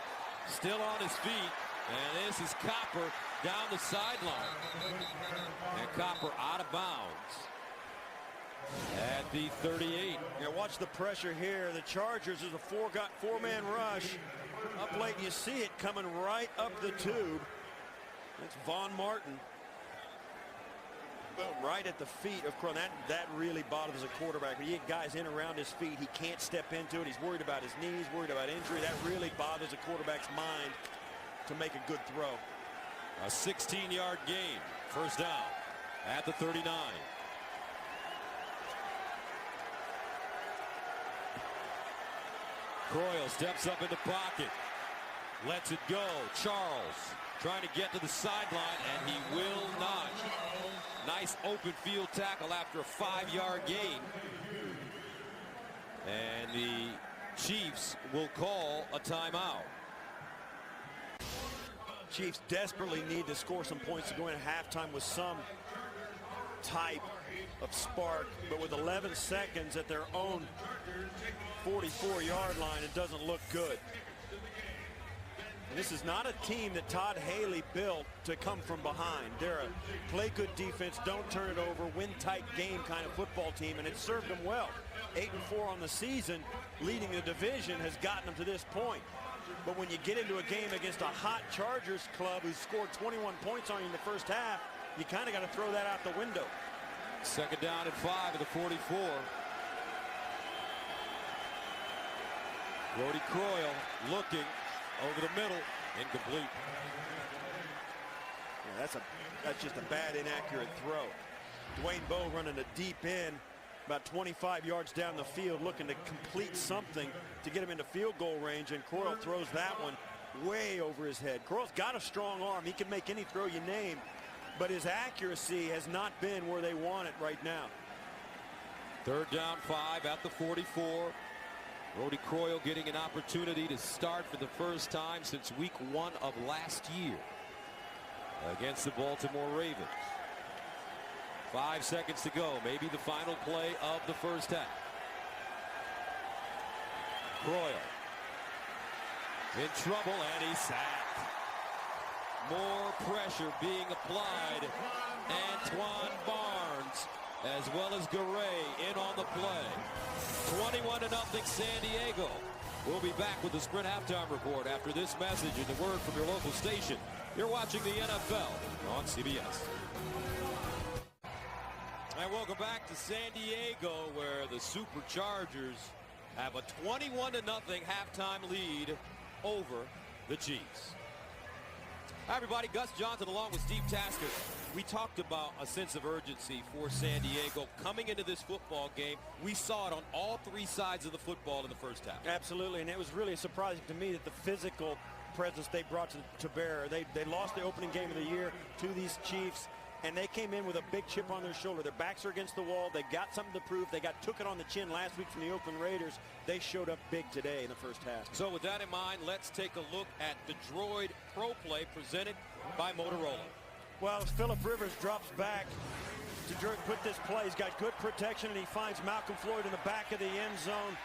Still on his feet. And this is Copper down the sideline. And Copper out of bounds at the 38. Yeah, watch the pressure here. The Chargers is a four-man rush. Up late, you see it coming right up the tube. It's Von Martin. Right at the feet of Croyle. That really bothers a quarterback. When you get guys in around his feet, he can't step into it. He's worried about his knees, worried about injury. That really bothers a quarterback's mind to make a good throw. A 16-yard gain. First down at the 39. Croyle steps up in the pocket. Lets it go. Charles trying to get to the sideline, and he will not. Nice open field tackle after a 5-yard gain. And the Chiefs will call a timeout. Chiefs desperately need to score some points to go into halftime with some type of spark, but with 11 seconds at their own 44-yard line, it doesn't look good. And this is not a team that Todd Haley built to come from behind. They're a play good defense, don't turn it over, win tight game kind of football team, and it served them well. 8-4 on the season, leading the division has gotten them to this point. But when you get into a game against a hot Chargers club who scored 21 points on you in the first half, you kind of got to throw that out the window. Second down and 5 at the 44. Brody Croyle looking over the middle, incomplete. Yeah, that's just a bad, inaccurate throw. Dwayne Bowe running a deep end, about 25 yards down the field, looking to complete something to get him into field goal range, and Croyle throws that one way over his head. Croyle's got a strong arm. He can make any throw you name, but his accuracy has not been where they want it right now. Third down 5 at the 44. Brody Croyle getting an opportunity to start for the first time since week 1 of last year against the Baltimore Ravens. 5 seconds to go, maybe the final play of the first half. Croyle in trouble, and he's sacked. More pressure being applied. Antoine Barnes as well as Garay in on the play. 21-0 San Diego. We'll be back with the Sprint Halftime Report after this message and the word from your local station. You're watching the NFL on CBS. And welcome back to San Diego, where the Superchargers have a 21-0 halftime lead over the Chiefs. Hi, everybody. Gus Johnson along with Steve Tasker. We talked about a sense of urgency for San Diego coming into this football game. We saw it on all 3 sides of the football in the first half. Absolutely, and it was really surprising to me that the physical presence they brought to bear. They lost the opening game of the year to these Chiefs, and they came in with a big chip on their shoulder. Their backs are against the wall. They got something to prove. They took it on the chin last week from the Oakland Raiders. They showed up big today in the first half. So with that in mind, let's take a look at the Droid Pro Play presented by Motorola. Well, as Phillip Rivers drops back to put this play, he's got good protection, and he finds Malcolm Floyd in the back of the end zone.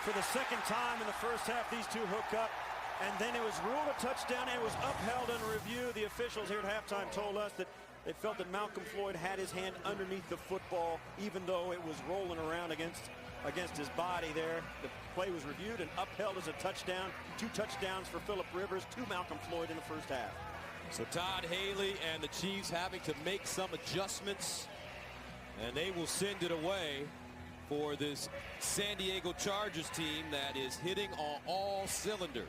For the second time in the first half, these two hook up, and then it was ruled a touchdown, and it was upheld in review. The officials here at halftime told us that they felt that Malcolm Floyd had his hand underneath the football, even though it was rolling around against his body there. The play was reviewed and upheld as a touchdown. 2 touchdowns for Phillip Rivers, 2 Malcolm Floyd in the first half. So Todd Haley and the Chiefs having to make some adjustments, and they will send it away for this San Diego Chargers team that is hitting on all cylinders.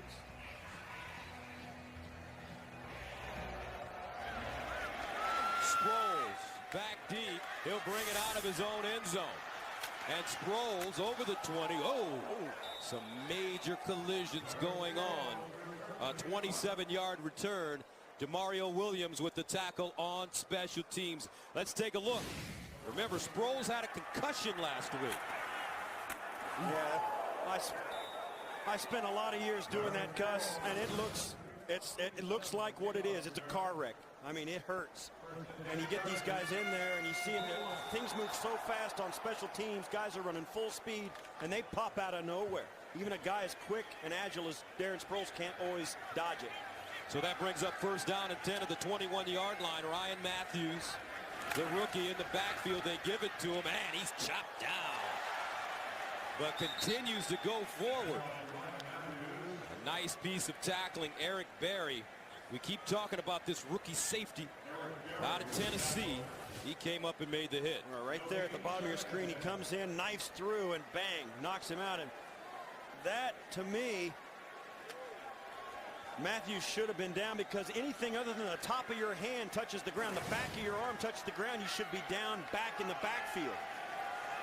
Sproles back deep. He'll bring it out of his own end zone. And Sproles over the 20. Oh, some major collisions going on. A 27-yard return. DeMario Williams with the tackle on special teams. Let's take a look. Remember, Sproles had a concussion last week. Yeah, I spent a lot of years doing that, Gus, and it looks like what it is. It's a car wreck. I mean, it hurts. And you get these guys in there and you see them, things move so fast on special teams. Guys are running full speed and they pop out of nowhere. Even a guy as quick and agile as Darren Sproles can't always dodge it. So that brings up first down and 10 at the 21-yard line. Ryan Matthews, the rookie in the backfield. They give it to him, and he's chopped down. But continues to go forward. A nice piece of tackling, Eric Berry. We keep talking about this rookie safety out of Tennessee. He came up and made the hit. Right there at the bottom of your screen, he comes in, knifes through, and bang, knocks him out. And that, to me, Matthews should have been down, because anything other than the top of your hand touches the ground, the back of your arm touches the ground, you should be down back in the backfield.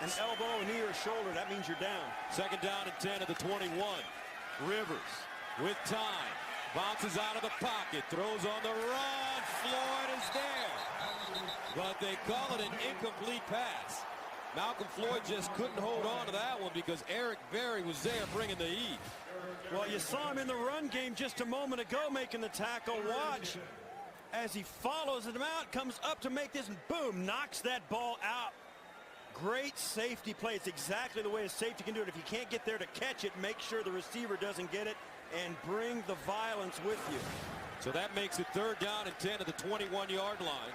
An elbow, a knee, or a shoulder, that means you're down. Second down and 10 at the 21. Rivers with time. Bounces out of the pocket. Throws on the run. Floyd is there. But they call it an incomplete pass. Malcolm Floyd just couldn't hold on to that one because Eric Berry was there bringing the heat. Well, you saw him in the run game just a moment ago making the tackle. Watch as he follows him out, comes up to make this, and boom, knocks that ball out. Great safety play. It's exactly the way a safety can do it. If you can't get there to catch it, make sure the receiver doesn't get it and bring the violence with you. So that makes it third down and 10 at the 21-yard line.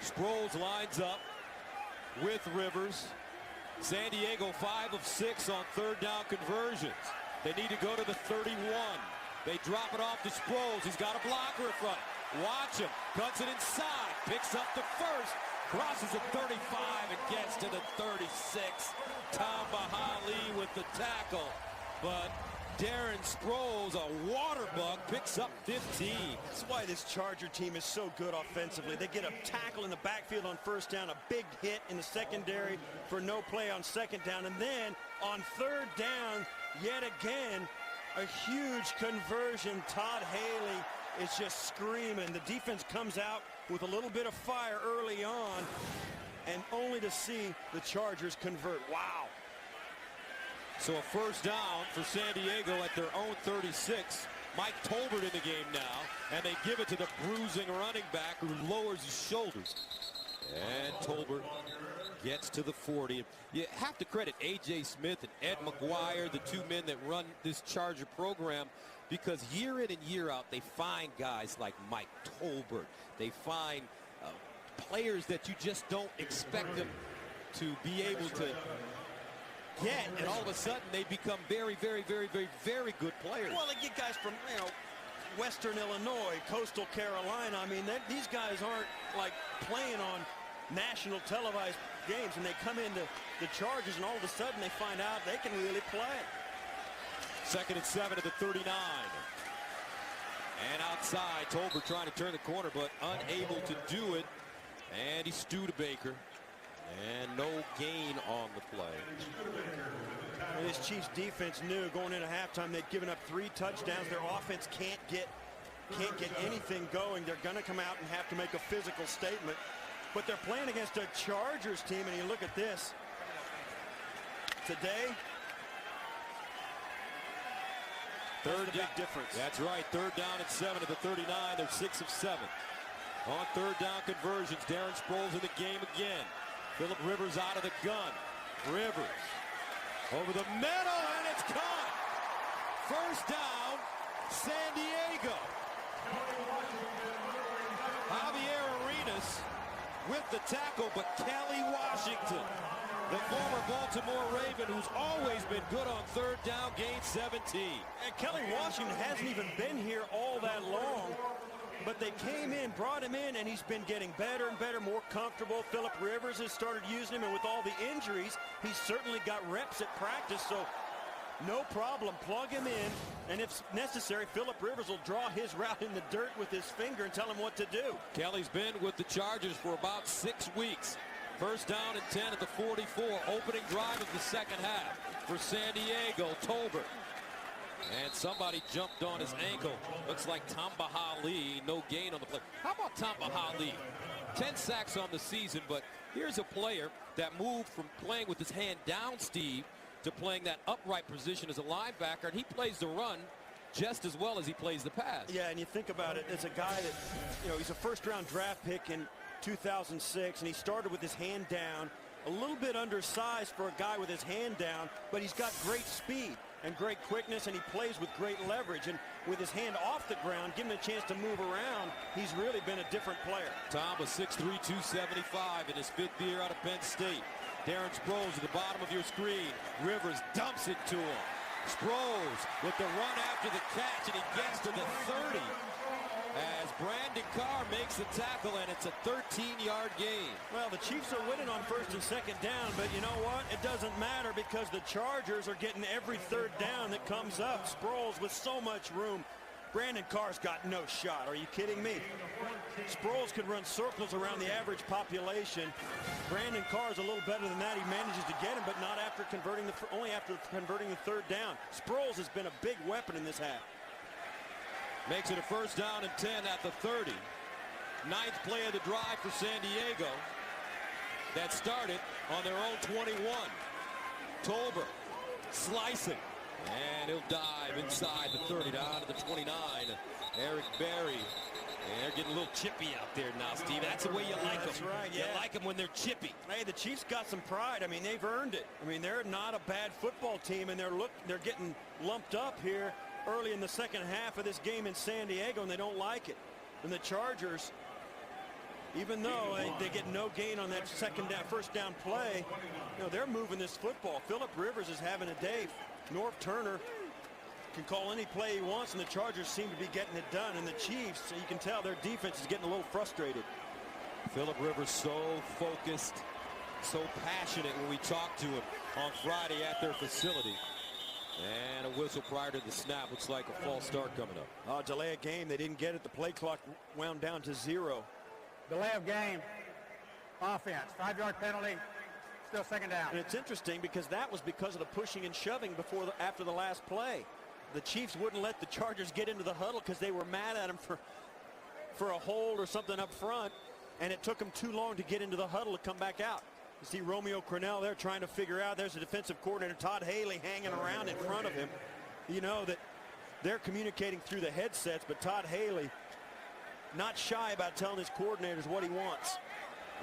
Sproles lines up with Rivers. San Diego 5 of 6 on third down conversions. They need to go to the 31. They drop it off to Sproles. He's got a blocker in front. Watch him. Cuts it inside. Picks up the first. Crosses the 35 and gets to the 36. Tamba Hali with the tackle. But Darren Sproles, a water bug, picks up 15. That's why this Charger team is so good offensively. They get a tackle in the backfield on first down, a big hit in the secondary for no play on second down, and then on third down, yet again, a huge conversion. Todd Haley is just screaming. The defense comes out with a little bit of fire early on, and only to see the Chargers convert. Wow. So a first down for San Diego at their own 36. Mike Tolbert in the game now, and they give it to the bruising running back who lowers his shoulders. And Tolbert gets to the 40. You have to credit A.J. Smith and Ed McGuire, the two men that run this Charger program, because year in and year out, they find guys like Mike Tolbert. They find players that you just don't expect them to be able to get, and all of a sudden they become very, very, very, very, very good players. Well, they get guys from, Western Illinois, Coastal Carolina. I mean, these guys aren't like playing on national televised games, and they come into the Chargers, and all of a sudden they find out they can really play. Second and 7 at the 39. And outside, Tolbert trying to turn the corner, but unable to do it. And he's Studebaker. And no gain on the play. And this Chiefs defense knew going into halftime they'd given up 3 touchdowns. Their offense can't get anything going. They're going to come out and have to make a physical statement. But they're playing against a Chargers team, and you look at this. Today, third big difference. That's right. Third down at 7 at the 39. They're 6 of 7. On third down conversions, Darren Sproles in the game again. Phillip Rivers out of the gun. Rivers over the middle, and it's caught. First down, San Diego. Javier Arenas with the tackle, but Kelly Washington, the former Baltimore Raven, who's always been good on third down, gained 17. And Kelly Washington hasn't even been here all that long. But they came in, brought him in, and he's been getting better and better, more comfortable. Phillip Rivers has started using him, and with all the injuries, he's certainly got reps at practice, so no problem. Plug him in, and if necessary, Phillip Rivers will draw his route in the dirt with his finger and tell him what to do. Kelly's been with the Chargers for about 6 weeks. First down and 10 at the 44. Opening drive of the second half for San Diego. Tolbert. And somebody jumped on his ankle. Looks like Tamba Hali. No gain on the play. How about Tamba Hali? 10 sacks on the season, but here's a player that moved from playing with his hand down, Steve, to playing that upright position as a linebacker, and he plays the run just as well as he plays the pass. Yeah, and you think about it, as a guy that, he's a first-round draft pick in 2006, and he started with his hand down, a little bit undersized for a guy with his hand down, but he's got great speed and great quickness, and he plays with great leverage. And with his hand off the ground, given a chance to move around, he's really been a different player. Tom was 6'3", 275 in his 5th year out of Penn State. Darren Sproles at the bottom of your screen. Rivers dumps it to him. Sproles with the run after the catch, and he gets to the 30 as Brandon Carr makes the tackle, and it's a 13-yard gain. Well, the Chiefs are winning on 1st and 2nd down, but you know what? It doesn't matter because the Chargers are getting every 3rd down that comes up. Sproles with so much room. Brandon Carr's got no shot. Are you kidding me? Sproles could run circles around the average population. Brandon Carr's a little better than that. He manages to get him, but not after converting only after converting the 3rd down. Sproles has been a big weapon in this half. Makes it a 1st down and 10 at the 30. 9th play of the drive for San Diego. That started on their own 21. Tolbert slicing. And he'll dive inside the 30 down to the 29. Eric Berry. And they're getting a little chippy out there now, Steve. That's the way you like them. That's right, yeah. You like them when they're chippy. Hey, the Chiefs got some pride. I mean, they've earned it. I mean, they're not a bad football team, and they're getting lumped up here early in the 2nd half of this game in San Diego, and they don't like it. And the Chargers, even though they get no gain on that 1st down play, they're moving this football. Phillip Rivers is having a day. Norv Turner can call any play he wants, and the Chargers seem to be getting it done. And the Chiefs, you can tell their defense is getting a little frustrated. Phillip Rivers so focused, so passionate when we talked to him on Friday at their facility. And a whistle prior to the snap. Looks like a false start coming up. Delay of game. They didn't get it. The play clock wound down to 0. Delay of game. Offense. 5-yard penalty. Still 2nd down. And it's interesting because that was because of the pushing and shoving after the last play. The Chiefs wouldn't let the Chargers get into the huddle because they were mad at him for a hold or something up front, and it took them too long to get into the huddle to come back out. You see Romeo Crennel there trying to figure out. There's a defensive coordinator, Todd Haley, hanging around in front of him. You know that they're communicating through the headsets, but Todd Haley not shy about telling his coordinators what he wants.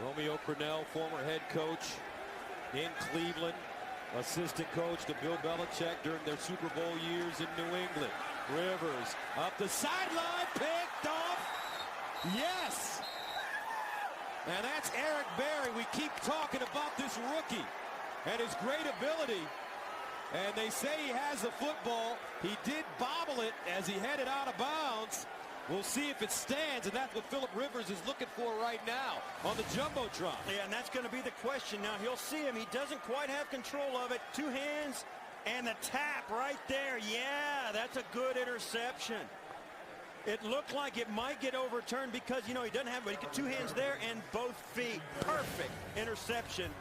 Romeo Crennel, former head coach in Cleveland, assistant coach to Bill Belichick during their Super Bowl years in New England. Rivers up the sideline, picked off. Yes! And that's Eric Berry. We keep talking about this rookie and his great ability. And they say he has the football. He did bobble it as he headed out of bounds. We'll see if it stands, and that's what Phillip Rivers is looking for right now on the Jumbotron. Yeah, and that's going to be the question. Now, he'll see him. He doesn't quite have control of it. 2 hands and the tap right there. Yeah, that's a good interception. It looked like it might get overturned because, he doesn't have, but he got 2 hands there and both feet. Perfect interception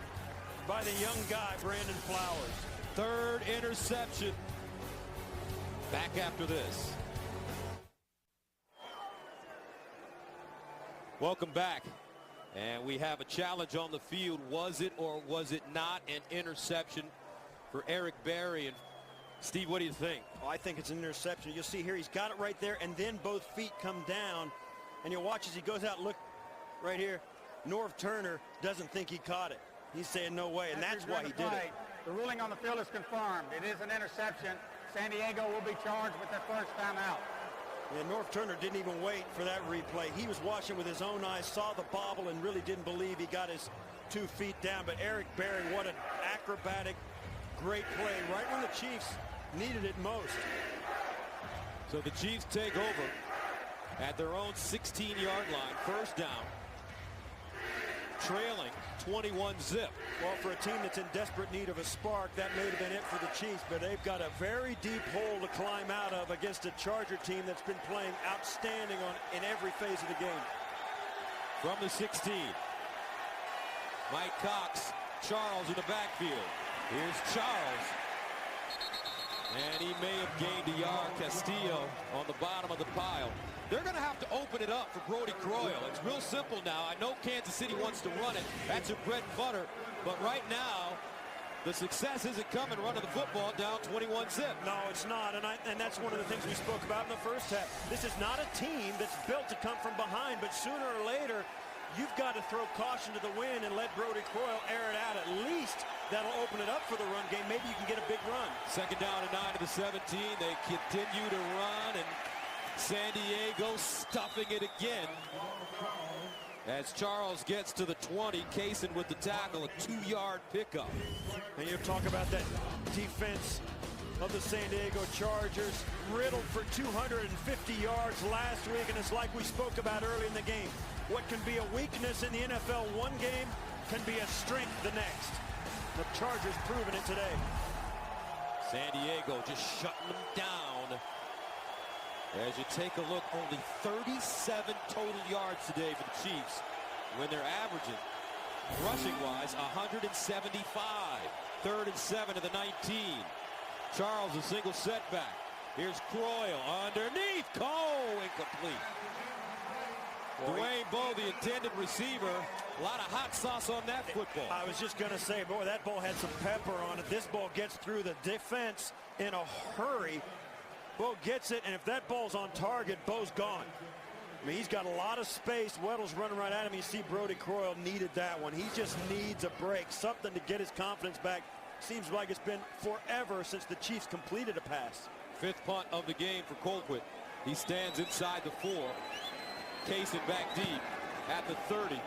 by the young guy, Brandon Flowers. 3rd interception. Back after this. Welcome back. And we have a challenge on the field. Was it or was it not an interception for Eric Berry? And Steve, what do you think? Oh, I think it's an interception. You'll see here, he's got it right there, and then both feet come down. And you'll watch as he goes out, look right here. Norv Turner doesn't think he caught it. He's saying no way, and that's why he did it. The ruling on the field is confirmed. It is an interception. San Diego will be charged with their 1st timeout. And Norv Turner didn't even wait for that replay. He was watching with his own eyes, saw the bobble, and really didn't believe he got his 2 feet down. But Eric Berry, what an acrobatic, great play, right when the Chiefs needed it most. So the Chiefs take over at their own 16-yard line, 1st down, trailing 21-zip. Well, for a team that's in desperate need of a spark, that may have been it for the Chiefs, but they've got a very deep hole to climb out of against a Charger team that's been playing outstanding in every phase of the game. From the 16, Mike Cox, Charles in the backfield. Here's Charles. And he may have gained a yard. Castillo on the bottom of the pile. They're going to have to open it up for Brodie Croyle. It's real simple now. I know Kansas City wants to run it. That's their bread and butter. But right now, The success isn't coming running the football down 21-zip. No, it's not, and that's one of the things we spoke about in the first half. This is not a team that's built to come from behind, but sooner or later, you've got to throw caution to the wind and let Brodie Croyle air it out. At least that'll open it up for the run game. Maybe you can get a big run. Second down and 9 to the 17. They continue to run, and San Diego stuffing it again. As Charles gets to the 20, Kaysen with the tackle, a 2-yard pickup. And you talk about that defense of the San Diego Chargers, riddled for 250 yards last week, and it's like we spoke about early in the game. What can be a weakness in the NFL one game can be a strength the next. The Chargers proving it today. San Diego just shutting them down. As you take a look, only 37 total yards today for the Chiefs when they're averaging, rushing-wise, 175. 3rd and 7 to the 19. Charles, a single setback. Here's Croyle underneath. Cole, incomplete. Dwayne Bowe, the intended receiver. A lot of hot sauce on that football. I was just going to say, boy, that ball had some pepper on it. This ball gets through the defense in a hurry. Bowe gets it, and if that ball's on target, Bowe's gone. I mean, he's got a lot of space. Weddle's running right at him. You see Brodie Croyle needed that one. He just needs a break, something to get his confidence back. Seems like it's been forever since the Chiefs completed a pass. 5th punt of the game for Colquitt. He stands inside the 4. Kaysen back deep at the 30.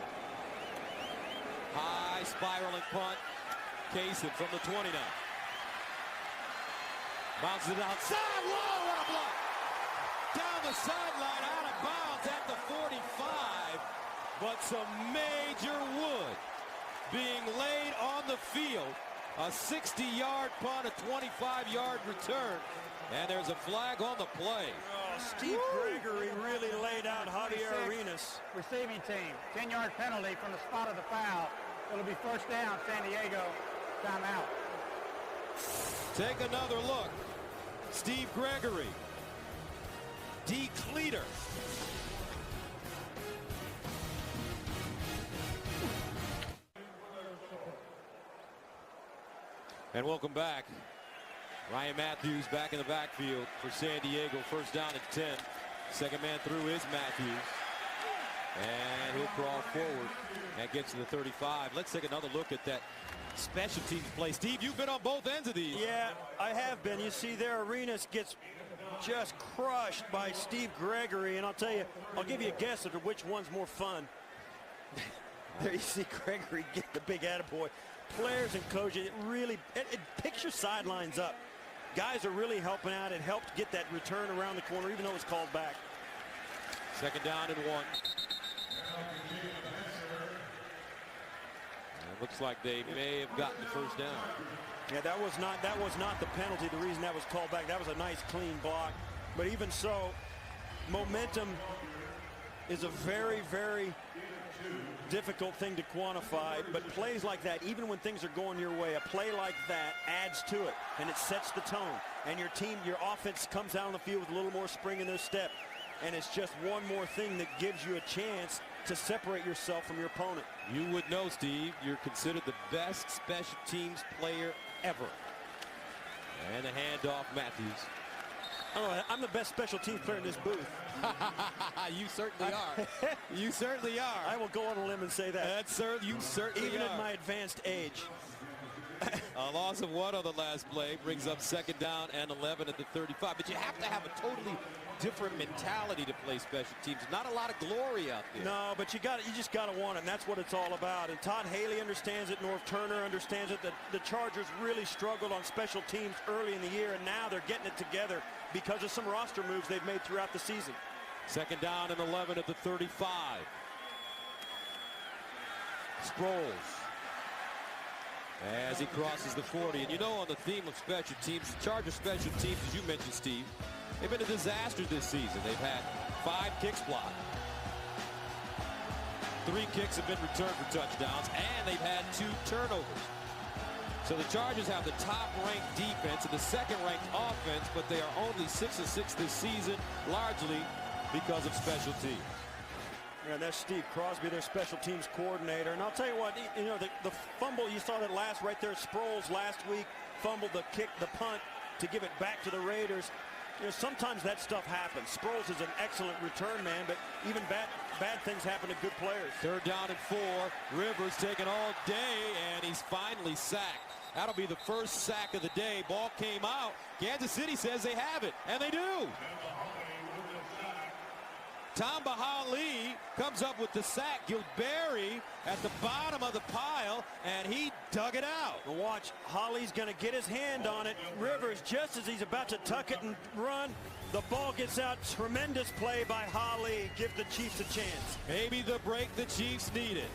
High spiraling punt. Kaysen from the 29. Bounces it outside. Whoa, what a block. Down the sideline, out of bounds at the 45. But some major wood being laid on the field. A 60-yard punt, a 25-yard return. And there's a flag on the play. Oh, Steve Gregory really laid out Javier Arenas. Receiving team, 10-yard penalty from the spot of the foul. It'll be 1st down, San Diego. Timeout. Take another look. Steve Gregory. D. Cleater. And welcome back. Ryan Matthews back in the backfield for San Diego. 1st down and 10. Second man through is Matthews. And he'll crawl forward and get to the 35. Let's take another look at that special teams play. Steve, you've been on both ends of these. Yeah, I have been. You see there, Arenas gets just crushed by Steve Gregory. And I'll tell you, I'll give you a guess at which one's more fun. There you see Gregory get the big attaboy. Players and coaches, it picks your sidelines up. Guys are really helping out. It helped get that return around the corner, even though it was called back. 2nd down and 1. It looks like they may have gotten the 1st down. Yeah, that was not the penalty. The reason that was called back, that was a nice clean block. But even so, momentum is a very, very difficult thing to quantify, but plays like that, even when things are going your way, a play like that adds to it, and it sets the tone. And your team, your offense comes out on the field with a little more spring in their step, and it's just one more thing that gives you a chance to separate yourself from your opponent. You would know, Steve, you're considered the best special teams player ever. And the handoff, Matthews. Oh, I'm the best special teams player in this booth. You certainly are. You certainly are. I will go on a limb and say that. You certainly Even are. at my advanced age. A loss of 1 on the last play brings up 2nd down and 11 at the 35. But you have to have a totally different mentality to play special teams. Not a lot of glory out there. No, but you just got to want it, and that's what it's all about. And Todd Haley understands it. Norv Turner understands it. The Chargers really struggled on special teams early in the year, and now they're getting it together because of some roster moves they've made throughout the season. 2nd down and 11 at the 35. Sproles as he crosses the 40. And you know, on the theme of special teams, the Chargers special teams, as you mentioned, Steve, they've been a disaster this season. They've had 5 kicks blocked. 3 kicks have been returned for touchdowns, and they've had 2 turnovers. So the Chargers have the top-ranked defense and the second-ranked offense, but they are only 6-6 this season, largely because of special teams. Yeah, that's Steve Crosby, their special teams coordinator. And I'll tell you what, you know, the fumble, you saw that last right there, Sproles last week fumbled the punt to give it back to the Raiders. You know, sometimes that stuff happens. Sproles is an excellent return man, but even bad things happen to good players. 3rd down and 4. Rivers taking all day, and he's finally sacked. That'll be the first sack of the day. Ball came out. Kansas City says they have it, and they do. Tamba Hali comes up with the sack. Gilberry at the bottom of the pile, and he dug it out. Well, watch, Holly's going to get his hand on it. Rivers, just as he's about to tuck it and run, the ball gets out. Tremendous play by Holly. Give the Chiefs a chance. Maybe the break the Chiefs needed.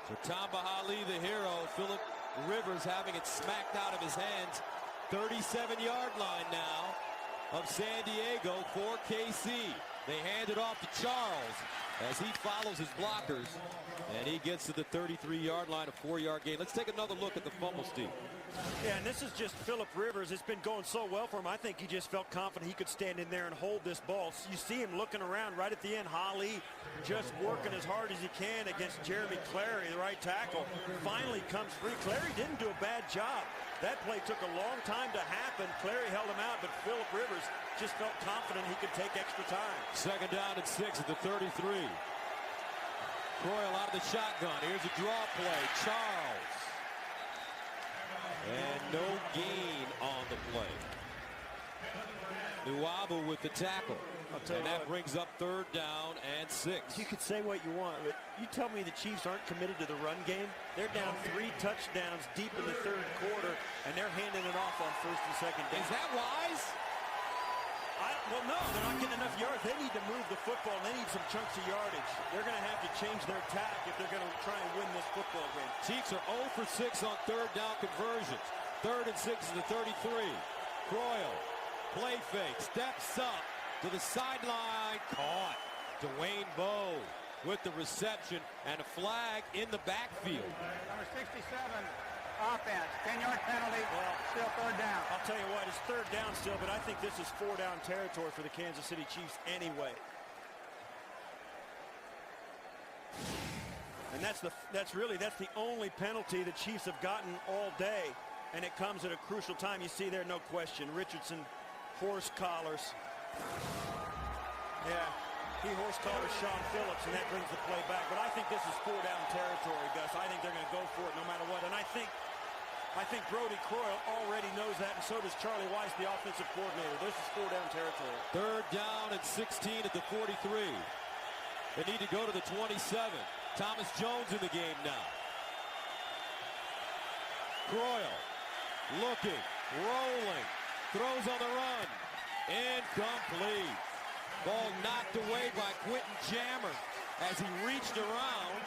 So Tamba Hali, the hero, Philip Rivers having it smacked out of his hands. 37-yard line now of San Diego for KC. They hand it off to Charles as he follows his blockers, and he gets to the 33-yard line, a 4-yard gain. Let's take another look at the fumble, Steve. Yeah, and this is just Philip Rivers. It's been going so well for him. I think he just felt confident he could stand in there and hold this ball. So you see him looking around right at the end. Holly just working as hard as he can against Jeremy Clary, the right tackle. Finally comes free. Clary didn't do a bad job. That play took a long time to happen. Clary held him out, but Philip Rivers just felt confident he could take extra time. 2nd down and 6 at the 33. Croyle out of the shotgun. Here's a draw play. Charles. And no gain on the play. Nuabu with the tackle. And that brings up 3rd down and 6. You could say what you want, but you tell me the Chiefs aren't committed to the run game. They're down 3 touchdowns deep in the 3rd quarter, and they're handing it off on 1st and 2nd down. Is that wise? Well, no, they're not getting enough yards. They need to move the football. They need some chunks of yardage. They're going to have to change their tack if they're going to try and win this football game. Chiefs are 0 for 6 on 3rd down conversions. 3rd and 6 is the 33. Croyle, play fake, steps up to the sideline, caught. Dwayne Bowe with the reception and a flag in the backfield. Number 67, offense, 10-yard penalty, still 3rd down. I'll tell you what, it's 3rd down still, but I think this is 4-down territory for the Kansas City Chiefs anyway. And that's the only penalty the Chiefs have gotten all day, and it comes at a crucial time. You see there, no question, Richardson horse collars. Yeah, he horse collars Sean Phillips, and that brings the play back. But I think this is 4-down territory, Gus. I think they're going to go for it no matter what. And I think Brody Croyle already knows that, and so does Charlie Weiss, the offensive coordinator. This is 4-down territory. 3rd down and 16 at the 43. They need to go to the 27. Thomas Jones in the game now. Croyle looking, rolling, throws on the run. Incomplete. Ball knocked away by Quentin Jammer as he reached around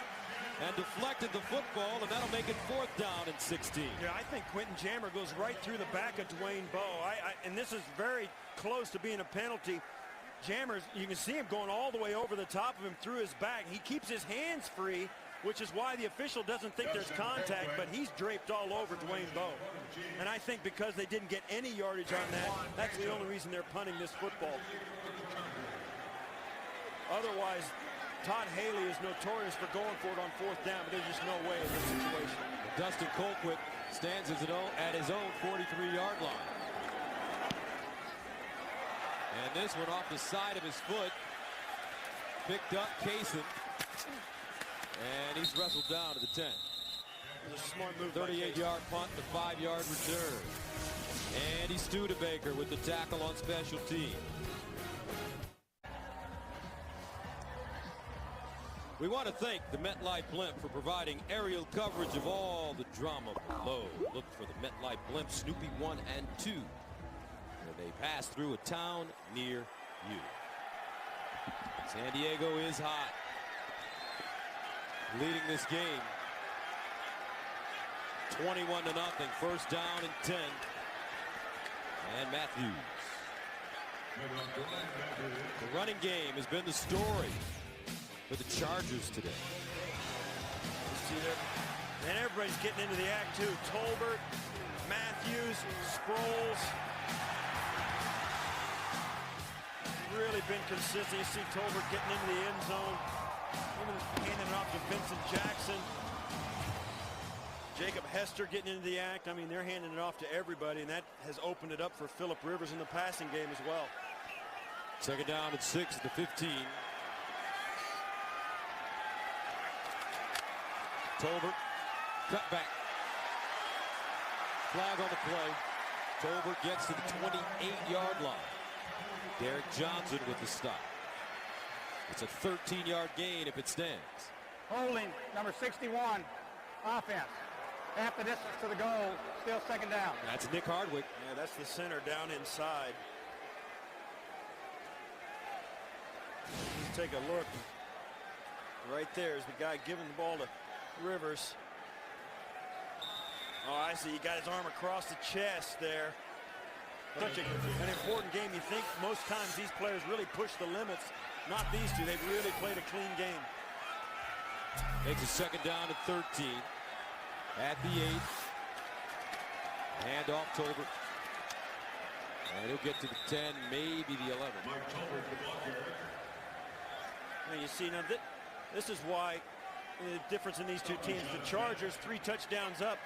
and deflected the football, and that'll make it 4th down and 16. Yeah, I think Quentin Jammer goes right through the back of Dwayne Bowe. And this is very close to being a penalty. Jammer's, you can see him going all the way over the top of him through his back. He keeps his hands free, which is why the official doesn't think there's contact, but he's draped all over Dwayne Bowe. And I think because they didn't get any yardage on that, that's the only reason they're punting this football. Otherwise, Todd Haley is notorious for going for it on 4th down, but there's just no way in this situation. Dustin Colquitt stands at his own 43-yard line. And this one off the side of his foot. Picked up Kaysen. And he's wrestled down to the 10. It was a smart move. 38-yard punt, the 5-yard return. Andy Studebaker with the tackle on special teams. We want to thank the MetLife Blimp for providing aerial coverage of all the drama below. Look for the MetLife Blimp Snoopy 1 and 2 when they pass through a town near you. San Diego is hot, leading this game 21-0. 1st down and 10. And Matthews. The running game has been the story for the Chargers today. See that? And everybody's getting into the act too. Tolbert, Matthews, Sproles. really been consistent. You see Tolbert getting into the end zone, even handing it off to Vincent Jackson. Jacob Hester getting into the act. I mean, they're handing it off to everybody, and that has opened it up for Phillip Rivers in the passing game as well. Second down and 6 at the 15. Tolbert, cut back. Flag on the play. Tolbert gets to the 28-yard line. Derek Johnson with the stop. It's a 13-yard gain if it stands. Holding, number 61, offense. Half the distance to the goal, still second down. That's Nick Hardwick. Yeah, that's the center down inside. Let's take a look. Right there is the guy giving the ball to Rivers. Oh, I see. He got his arm across the chest there. Such an important game. You think most times these players really push the limits. Not these two. They've really played a clean game. Makes a second down and 13. At the 8. Hand off Tolbert. And he'll get to the 10, maybe the 11. And you see, now this is why the difference in these two teams. The Chargers, 3 touchdowns up.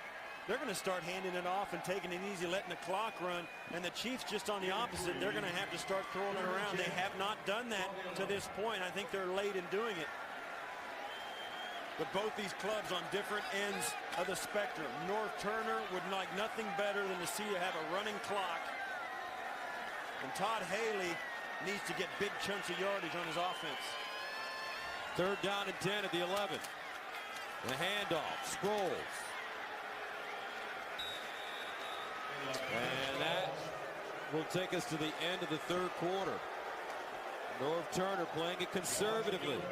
They're going to start handing it off and taking it easy, letting the clock run. And the Chiefs just on the opposite. They're going to have to start throwing it around. They have not done that to this point. I think they're late in doing it. But both these clubs on different ends of the spectrum. North Turner would like nothing better than to see you have a running clock. And Todd Haley needs to get big chunks of yardage on his offense. Third down and 10 at the 11. The handoff, Sproles. And that will take us to the end of the third quarter. North Turner playing it conservatively.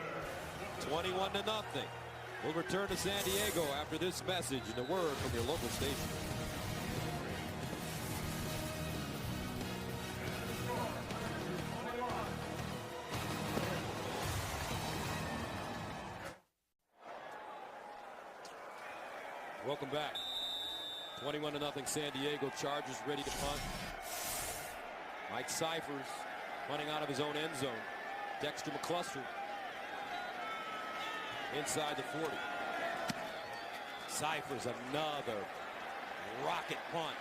21-0. We'll return to San Diego after this message and a word from your local station. Welcome back. 21-0 San Diego. Chargers ready to punt. Mike Cyphers punting out of his own end zone. Dexter McCluster inside the 40. Cyphers another rocket punt.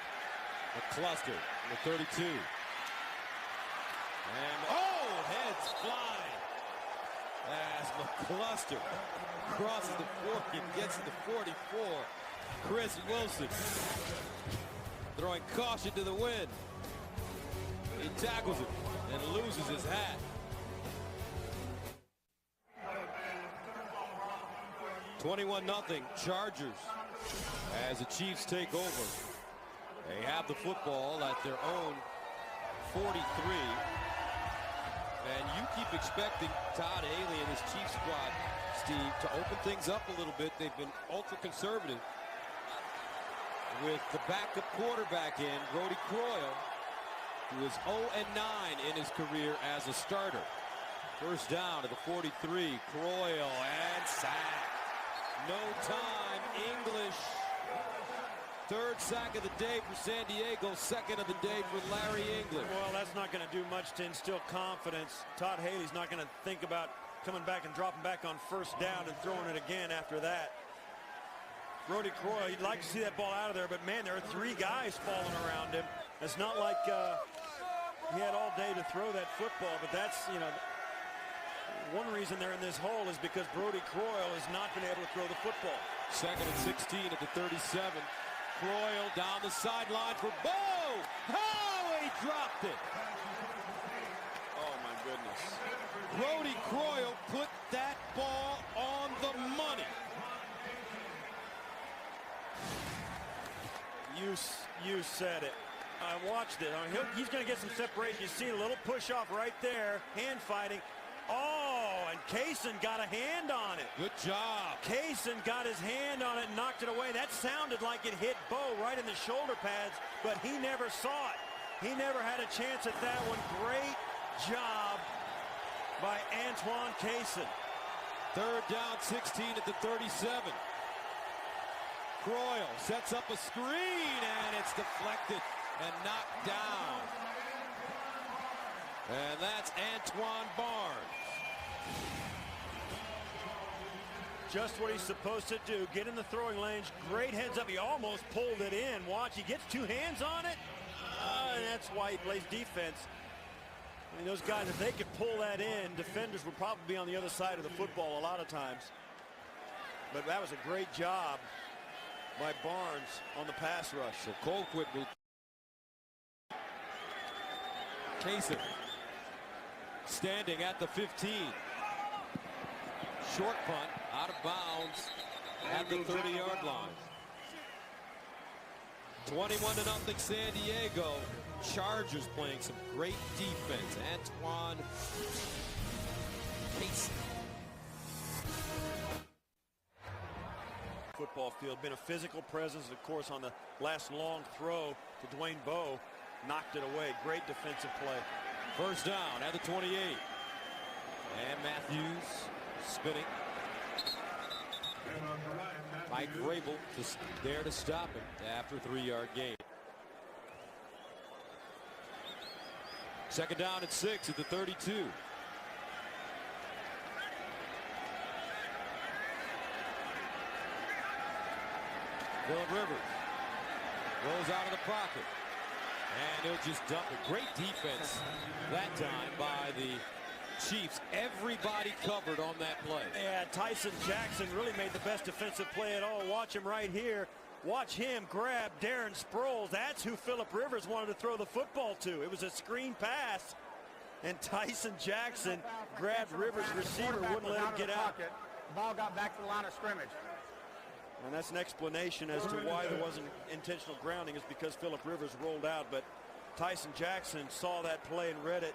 McCluster in the 32. And oh, heads flying as McCluster crosses the 40 and gets to the 44. Chris Wilson throwing caution to the wind. He tackles it and loses his hat. $21-0 Chargers as the Chiefs take over. They have the football at their own 43. And you keep expecting Todd Haley and his Chiefs squad, Steve, to open things up a little bit. They've been ultra conservative with the backup quarterback in, Brody Croyle, who is 0-9 in his career as a starter. First down to the 43, Croyle and sack. No time, English. Third sack of the day for San Diego, second of the day for Larry English. Well, that's not going to do much to instill confidence. Todd Haley's not going to think about coming back and dropping back on first down and throwing it again after that. Brody Croyle, you'd like to see that ball out of there, but man, there are 3 guys falling around him. It's not like he had all day to throw that football, but that's, you know, one reason they're in this hole is because Brody Croyle has not been able to throw the football. Second and 16 at the 37. Croyle down the sideline for Bo. Oh, he dropped it. Oh, my goodness. Brody Croyle put that ball on the money. You said it. I watched it. I mean, he's going to get some separation. You see a little push off right there. Hand fighting. Oh, and Kaysen got a hand on it. Good job. Kaysen got his hand on it and knocked it away. That sounded like it hit Bo right in the shoulder pads, but he never saw it. He never had a chance at that one. Great job by Antoine Kaysen. Third down, 16 at the 37. Croyle sets up a screen, and it's deflected and knocked down. And that's Antoine Barnes. Just what he's supposed to do. Get in the throwing lanes. Great heads up. He almost pulled it in. Watch, he gets two hands on it. And that's why he plays defense. I mean, those guys, if they could pull that in, defenders would probably be on the other side of the football a lot of times. But that was a great job by Barnes on the pass rush. So Colquitt will case it. Standing at the 15. Short punt out of bounds at the 30-yard line. 21-0 San Diego. Chargers playing some great defense. Antoine Casey. Football field, been a physical presence, of course, on the last long throw to Dwayne Bowe. Knocked it away. Great defensive play. First down at the 28. And Matthews spinning. Mike Vrabel just there to stop him after a 3-yard gain. Second down and 6 at the 32. Phillip Rivers rolls out of the pocket. And he'll just dump it. Great defense that time by the Chiefs. Everybody covered on that play. Yeah, Tyson Jackson really made the best defensive play at all. Watch him right here. Watch him grab Darren Sproles. That's who Phillip Rivers wanted to throw the football to. It was a screen pass. And Tyson Jackson grabbed Rivers' receiver, wouldn't let him get out. The ball got back to the line of scrimmage. And that's an explanation as to why there wasn't intentional grounding, is because Phillip Rivers rolled out. But Tyson Jackson saw that play and read it.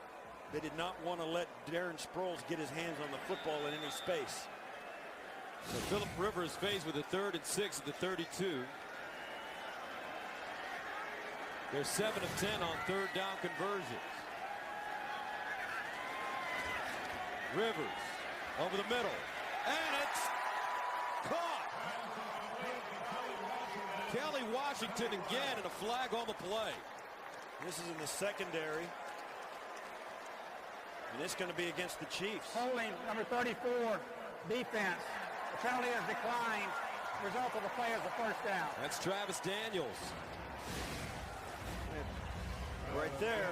They did not want to let Darren Sproles get his hands on the football in any space. So Phillip Rivers faced with a 3rd and 6 at the 32. They're 7 of 10 on 3rd down conversions. Rivers over the middle. And it's caught. Kelly Washington again, and a flag on the play. This is in the secondary. And it's going to be against the Chiefs. Holding number 34, defense. The penalty has declined. Result of the play is a first down. That's Travis Daniels. Right there.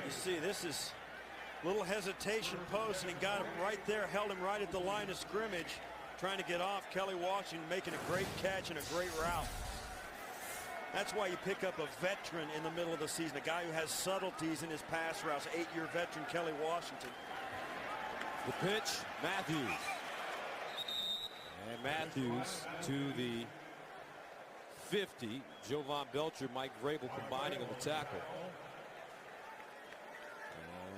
You see, this is a little hesitation post, and he got him right there, held him right at the line of scrimmage, trying to get off. Kelly Washington making a great catch and a great route. That's why you pick up a veteran in the middle of the season, a guy who has subtleties in his pass routes. 8-year veteran Kelly Washington. The pitch, Matthews. And Matthews to the 50. Jovan Belcher, Mike Vrabel combining on the tackle.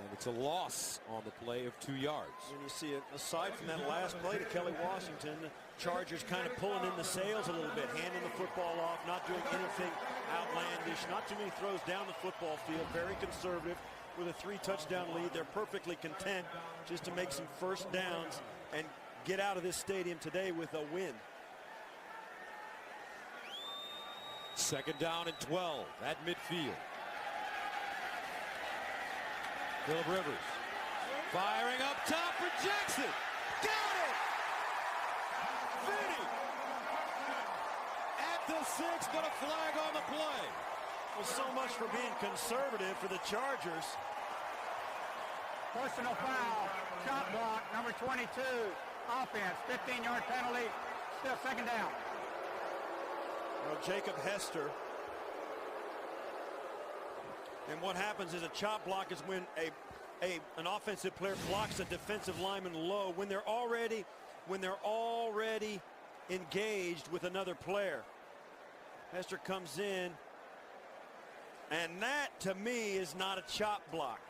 And it's a loss on the play of 2 yards. And you see it, aside from that last play to Kelly Washington, the Chargers kind of pulling in the sails a little bit, handing the football off, not doing anything outlandish, not too many throws down the football field, very conservative with a 3-touchdown lead. They're perfectly content just to make some first downs and get out of this stadium today with a win. Second down and 12 at midfield. Phillip Rivers firing up top for Jackson. Got it! Vinny at the 6, but a flag on the play. Well, so much for being conservative for the Chargers. Personal foul, shot block, number 22, offense, 15-yard penalty, still second down. Well, Jacob Hester. And what happens is a chop block is when an offensive player blocks a defensive lineman low when they're already engaged with another player. Hester comes in, and that to me is not a chop block.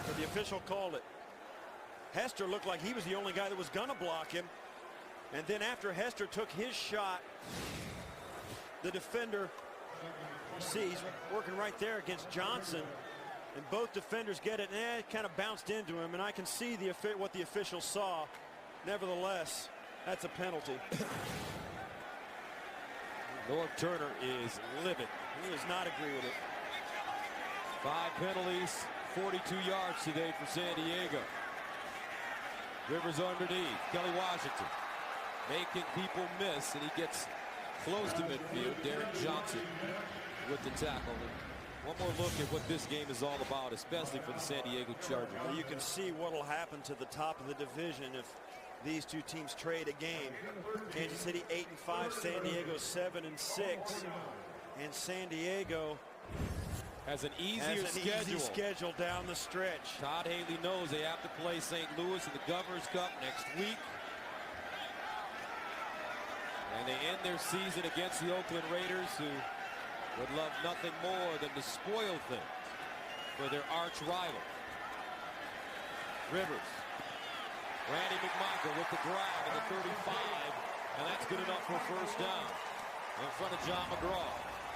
But the official called it. Hester looked like he was the only guy that was going to block him. And then after Hester took his shot, the defender, you see, he's working right there against Johnson. And both defenders get it, and it kind of bounced into him. And I can see what the official saw. Nevertheless, that's a penalty. Norv Turner is livid. He does not agree with it. 5 penalties, 42 yards today for San Diego. Rivers underneath. Kelly Washington making people miss, and he gets close to midfield. Darren Johnson with the tackle. One more look at what this game is all about, especially for the San Diego Chargers. Well, you can see what will happen to the top of the division if these two teams trade a game. Kansas City 8-5, San Diego 7-6, and San Diego has an easier schedule down the stretch. Todd Haley knows they have to play St. Louis in the Governor's Cup next week. And they end their season against the Oakland Raiders, who would love nothing more than to spoil things for their arch rival. Rivers. Randy McMichael with the grab at the 35, and that's good enough for a first down in front of John McGraw.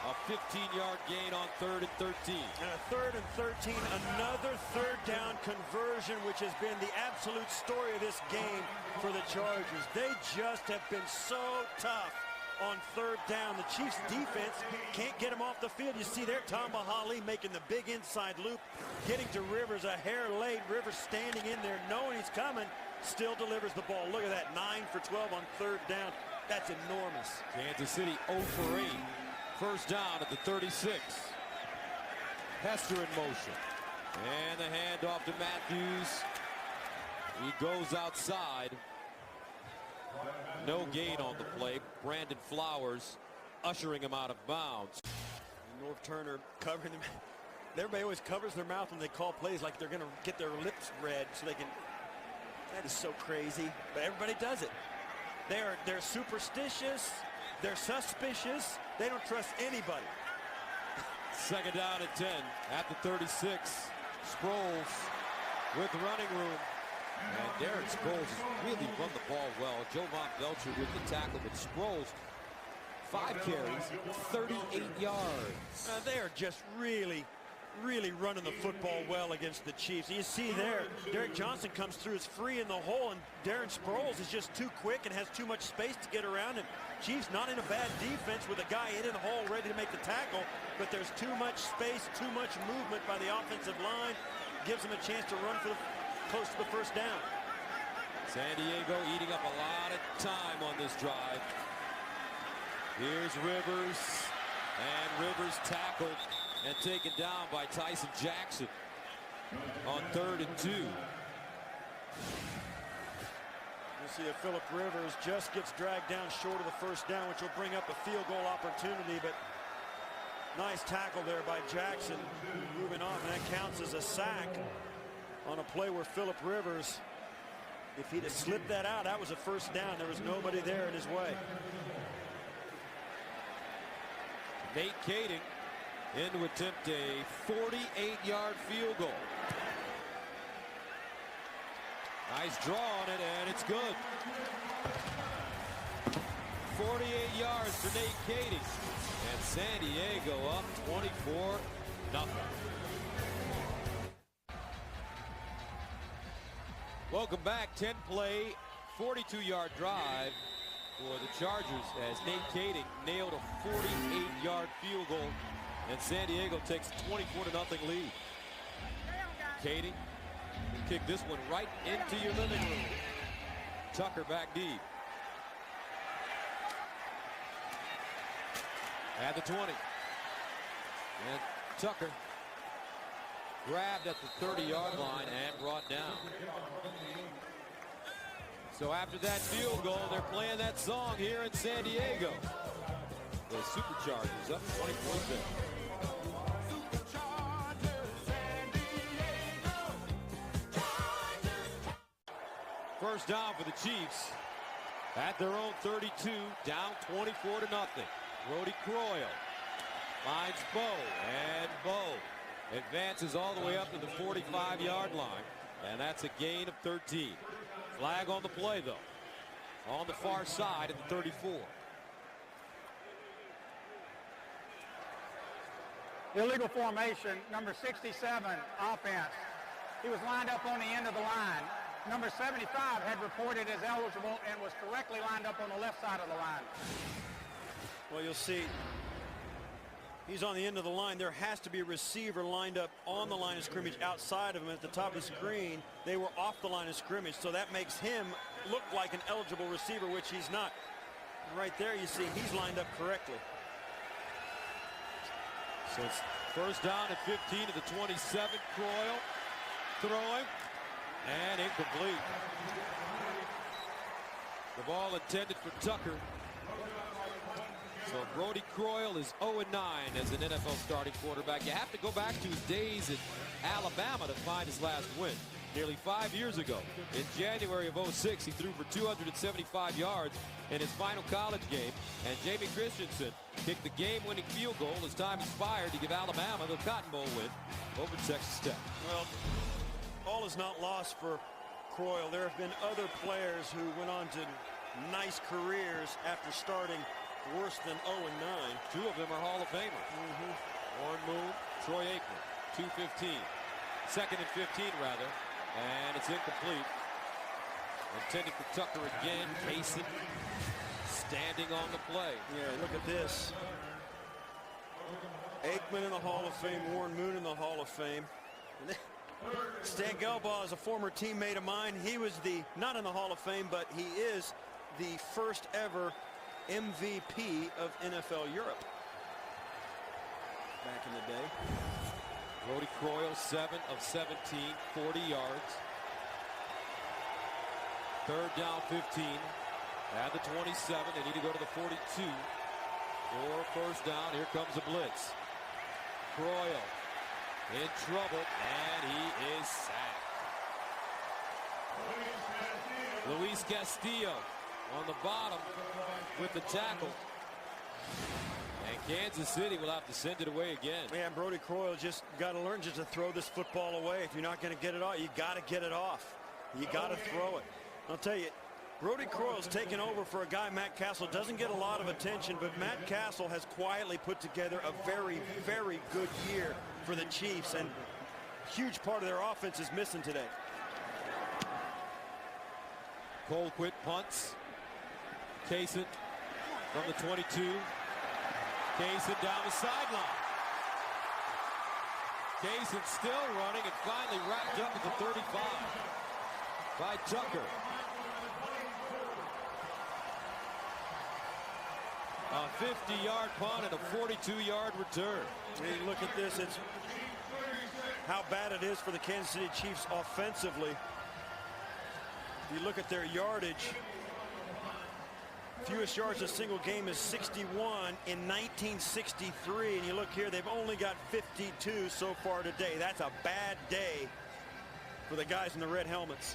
A 15-yard gain on 3rd and 13. And a 3rd and 13, another third down conversion, which has been the absolute story of this game for the Chargers. They just have been so tough on 3rd down. The Chiefs defense can't get them off the field. You see there, Tamba Hali making the big inside loop, getting to Rivers a hair late. Rivers standing in there knowing he's coming, still delivers the ball. Look at that, 9 for 12 on 3rd down. That's enormous. Kansas City 0 for 8. First down at the 36. Hester in motion. And the handoff to Matthews. He goes outside. No gain on the play. Brandon Flowers ushering him out of bounds. Norv Turner covering them. Everybody always covers their mouth when they call plays like they're going to get their lips read so they can. That is so crazy. But everybody does it. They're superstitious. They're suspicious. They don't trust anybody. Second down at 10 at the 36. Sproles with running room. And Darren Sproles has really run the ball well. Joe Von Belcher with the tackle, but Sproles, 5 carries, 38 yards. They are just really running the football well against the Chiefs. You see there, Derek Johnson comes through, is free in the hole, and Darren Sproles is just too quick and has too much space to get around him. Chiefs not in a bad defense with a guy in the hole ready to make the tackle, but there's too much space, too much movement by the offensive line. Gives them a chance to run for close to the first down. San Diego eating up a lot of time on this drive. Here's Rivers, and Rivers tackled and taken down by Tyson Jackson on 3rd and 2. You see that Phillip Rivers just gets dragged down short of the first down, which will bring up a field goal opportunity, but nice tackle there by Jackson. Moving off, and that counts as a sack on a play where Phillip Rivers, if he'd have slipped that out, that was a first down. There was nobody there in his way. Nate Kading in to attempt a 48-yard field goal. Nice draw on it, and it's good. 48 yards for Nate Kading. And San Diego up 24-0. Welcome back. 10-play, 42-yard drive for the Chargers as Nate Kading nailed a 48-yard field goal. And San Diego takes a 24-0 lead. Kading will kick this one right into your living room. Tucker back deep. At the 20. And Tucker grabbed at the 30-yard line and brought down. So after that field goal, they're playing that song here in San Diego. The Superchargers up 24-0. First down for the Chiefs at their own 32, down 24-0. Brody Croyle finds Bo, and Bo advances all the way up to the 45-yard line, and that's a gain of 13. Flag on the play, though, on the far side at the 34. Illegal formation, number 67, offense. He was lined up on the end of the line. Number 75 had reported as eligible and was correctly lined up on the left side of the line. Well, you'll see he's on the end of the line. There has to be a receiver lined up on the line of scrimmage outside of him. At the top of the screen, they were off the line of scrimmage, so that makes him look like an eligible receiver, which he's not. Right there, you see he's lined up correctly. So it's first down at 15 to the 27. Croyle throwing and incomplete. The ball intended for Tucker. So Brodie Croyle is 0-9 as an NFL starting quarterback. You have to go back to his days at Alabama to find his last win. Nearly 5 years ago, in January of '06, he threw for 275 yards in his final college game, and Jamie Christensen kicked the game-winning field goal as time expired to give Alabama the Cotton Bowl win over Texas Tech. Well, all is not lost for Croyle. There have been other players who went on to nice careers after starting worse than 0-9. Two of them are Hall of Famers. Warren Moon, Troy Aikman, 2-15. Second and 15, rather. And it's incomplete. Intended for Tucker again. Kaysen standing on the play. Yeah, look at this. Aikman in the Hall of Fame, Warren Moon in the Hall of Fame. Stan Gelbaugh is a former teammate of mine. He was not in the Hall of Fame, but he is the first ever MVP of NFL Europe back in the day. Brodie Croyle, 7 of 17, 40 yards. Third down, 15. At the 27, they need to go to the 42 for first down. Here comes a blitz. Croyle in trouble, and he is sacked. Luis Castillo on the bottom with the tackle. And Kansas City will have to send it away again. Yeah, Brodie Croyle just got to learn just to throw this football away. If you're not going to get it off, you got to get it off. You got to throw it. I'll tell you, Brodie Croyle's taken over for a guy, Matt Castle. Doesn't get a lot of attention, but Matt Castle has quietly put together a very, very good year for the Chiefs, and a huge part of their offense is missing today. Colquitt punts. Kaysen from the 22. Kaysen down the sideline. Kaysen still running and finally wrapped up at the 35 by Tucker. A 50-yard punt and a 42-yard return. Hey, look at this. It's how bad it is for the Kansas City Chiefs offensively. If you look at their yardage, fewest yards in a single game is 61 in 1963. And you look here, they've only got 52 so far today. That's a bad day for the guys in the red helmets.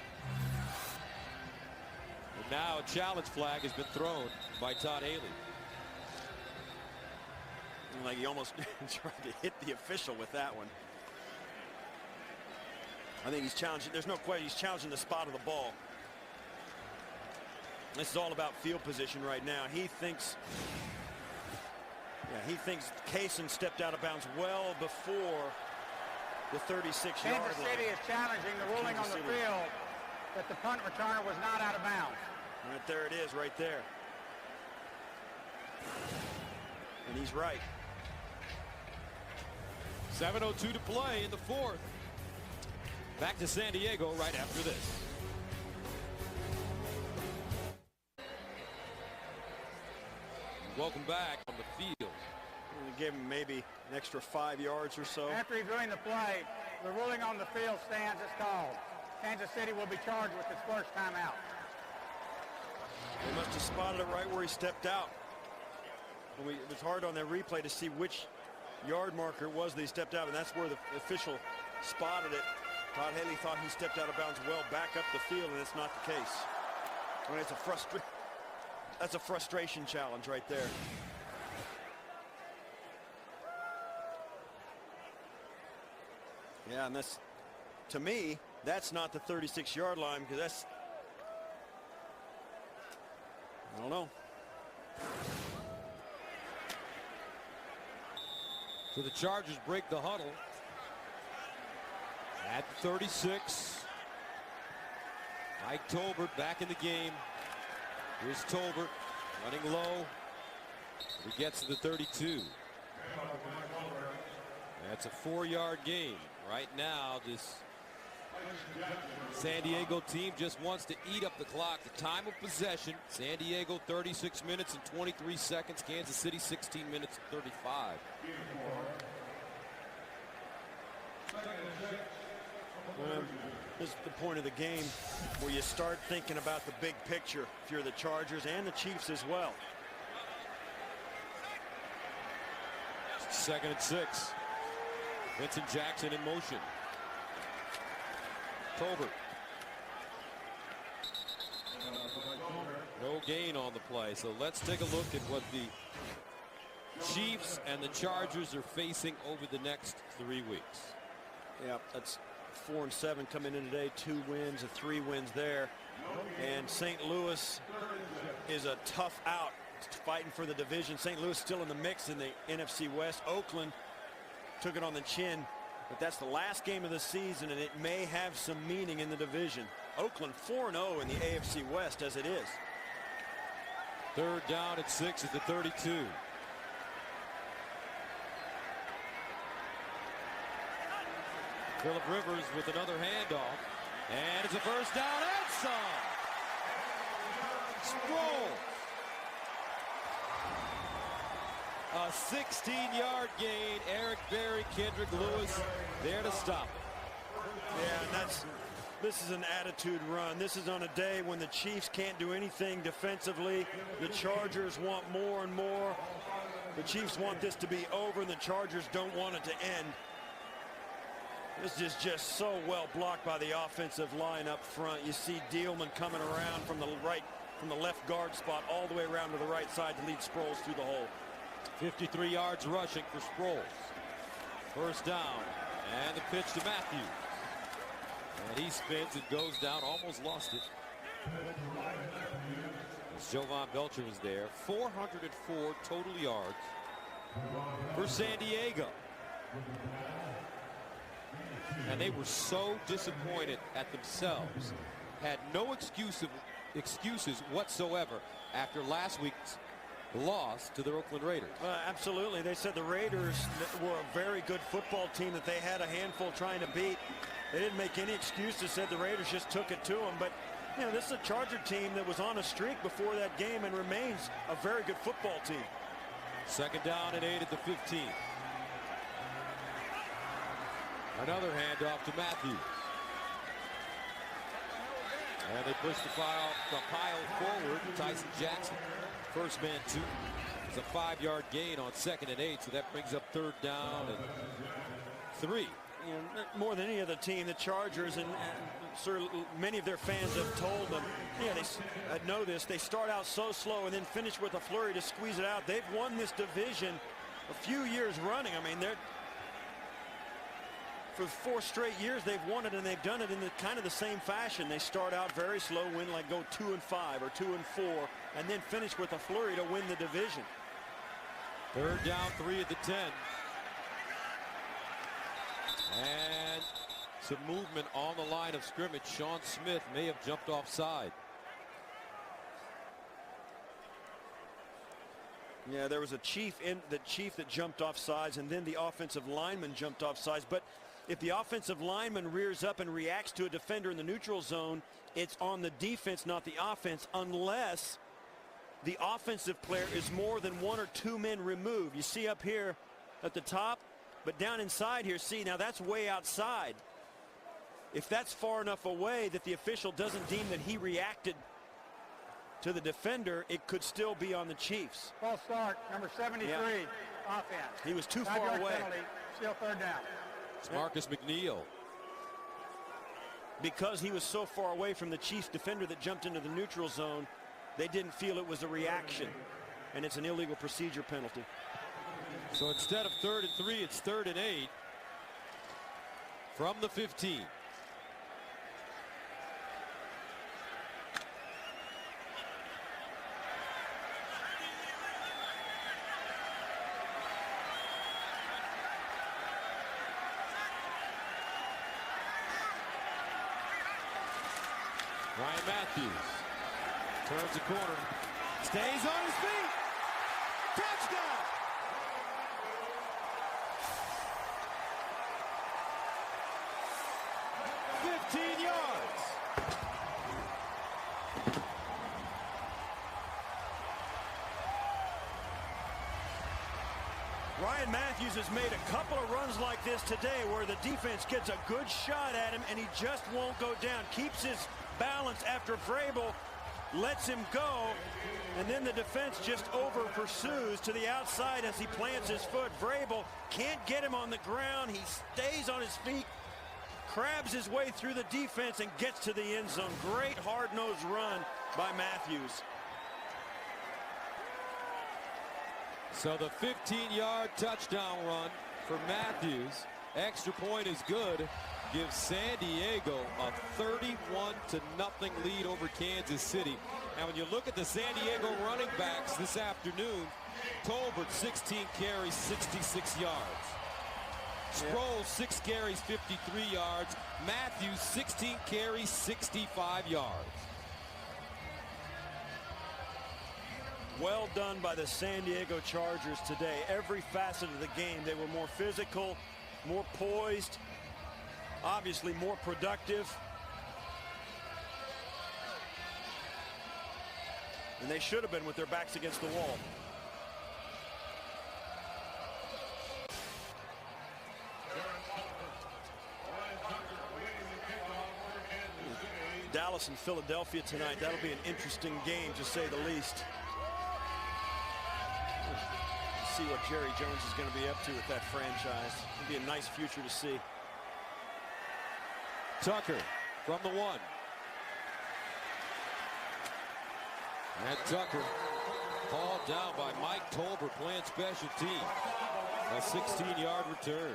And now a challenge flag has been thrown by Todd Haley. Like he almost tried to hit the official with that one. I think he's challenging. There's no question he's challenging the spot of the ball. This is all about field position right now. He thinks Kaysen stepped out of bounds well before the 36-yard line. Kansas City is challenging the ruling on the field that the punt returner was not out of bounds. Right there it is, right there. And he's right. 7:02 to play in the fourth. Back to San Diego right after this. Welcome back on the field. We gave him maybe an extra 5 yards or so. After reviewing the play, the ruling on the field stands as called. Kansas City will be charged with its first timeout. They must have spotted it right where he stepped out. And it was hard on that replay to see which yard marker it was that he stepped out, and that's where the official spotted it. Todd Haley thought he stepped out of bounds well back up the field, and it's not the case. I mean, that's a frustration challenge right there. Yeah, and that's, to me, that's not the 36-yard line, because that's, I don't know. So the Chargers break the huddle at 36. Mike Tolbert back in the game. Here's Tolbert running low. He gets to the 32. That's a 4-yard gain. Right now, this San Diego team just wants to eat up the clock. The time of possession, San Diego 36 minutes and 23 seconds. Kansas City 16 minutes and 35. This is the point of the game where you start thinking about the big picture if you're the Chargers and the Chiefs as well. 2nd and 6. Vincent Jackson in motion. Tolbert. No gain on the play. So let's take a look at what the Chiefs and the Chargers are facing over the next 3 weeks. Yeah, that's 4-7 coming in today. 2 wins and 3 wins there. And St. Louis is a tough out, fighting for the division. St. Louis still in the mix in the NFC West. Oakland took it on the chin, but that's the last game of the season, and it may have some meaning in the division. Oakland 4-0 in the AFC West as it is. 3rd down at 6 at the 32. Phillip Rivers with another handoff, and it's a first down and some. Sproles. A 16-yard gain. Eric Berry, Kendrick Lewis there to stop it. Yeah, and this is an attitude run. This is on a day when the Chiefs can't do anything defensively. The Chargers want more and more. The Chiefs want this to be over, and the Chargers don't want it to end. This is just so well blocked by the offensive line up front. You see Dielman coming around from the left guard spot all the way around to the right side to lead Sproles through the hole. 53 yards rushing for Sproles. First down, and the pitch to Matthews. And he spins and goes down, almost lost it. As Jovan Belcher was there. 404 total yards for San Diego. And they were so disappointed at themselves. Had no excuses whatsoever after last week's loss to the Oakland Raiders. Absolutely. They said the Raiders were a very good football team that they had a handful trying to beat. They didn't make any excuses, said the Raiders just took it to them. But, you know, this is a Charger team that was on a streak before that game and remains a very good football team. 2nd down and 8 at the 15. Another handoff to Matthews. And they push the pile forward to Tyson Jackson. First man 2. It's a 5-yard gain on 2nd and 8, so that brings up 3rd down and 3. You know, more than any other team, the Chargers, and sir, many of their fans have told them, yeah, I know this, they start out so slow and then finish with a flurry to squeeze it out. They've won this division a few years running. I mean, for 4 straight years they've won it, and they've done it in kind of the same fashion. They start out very slow, win, like go 2-5 or 2-4, and then finish with a flurry to win the division. 3rd down, 3 at the 10. And some movement on the line of scrimmage. Sean Smith may have jumped offside. Yeah, there was a chief that jumped off sides, and then the offensive lineman jumped off sides. But if the offensive lineman rears up and reacts to a defender in the neutral zone, it's on the defense, not the offense, unless the offensive player is more than 1 or 2 men removed. You see up here at the top, but down inside here, see, now that's way outside. If that's far enough away that the official doesn't deem that he reacted to the defender, it could still be on the Chiefs. False start, number 73, Yeah. offense. He was too 5 far yard away. penalty, still 3rd down. It's Marcus McNeil. Because he was so far away from the Chiefs defender that jumped into the neutral zone, they didn't feel it was a reaction, and it's an illegal procedure penalty. So instead of 3rd and 3, it's 3rd and 8 from the 15. Ryan Matthews turns the corner, stays on his feet. Touchdown! 15 yards. Ryan Matthews has made a couple of runs like this today where the defense gets a good shot at him and he just won't go down. Keeps his balance after Vrabel lets him go, and then the defense just over pursues to the outside as he plants his foot. Vrabel can't get him on the ground. He stays on his feet, crabs his way through the defense, and gets to the end zone. Great hard-nosed run by Matthews. So the 15-yard touchdown run for Matthews. Extra point is good. Gives San Diego a 31-0 lead over Kansas City. Now, when you look at the San Diego running backs this afternoon, Tolbert 16 carries, 66 yards. Sproles 6 carries, 53 yards. Matthews 16 carries, 65 yards. Well done by the San Diego Chargers today. Every facet of the game, they were more physical, more poised, obviously more productive. And they should have been with their backs against the wall. Dallas and Philadelphia tonight. That'll be an interesting game, to say the least. See what Jerry Jones is going to be up to with that franchise. It'll be a nice future to see. Tucker from the 1. And Tucker hauled down by Mike Tolbert playing special teams. A 16-yard return.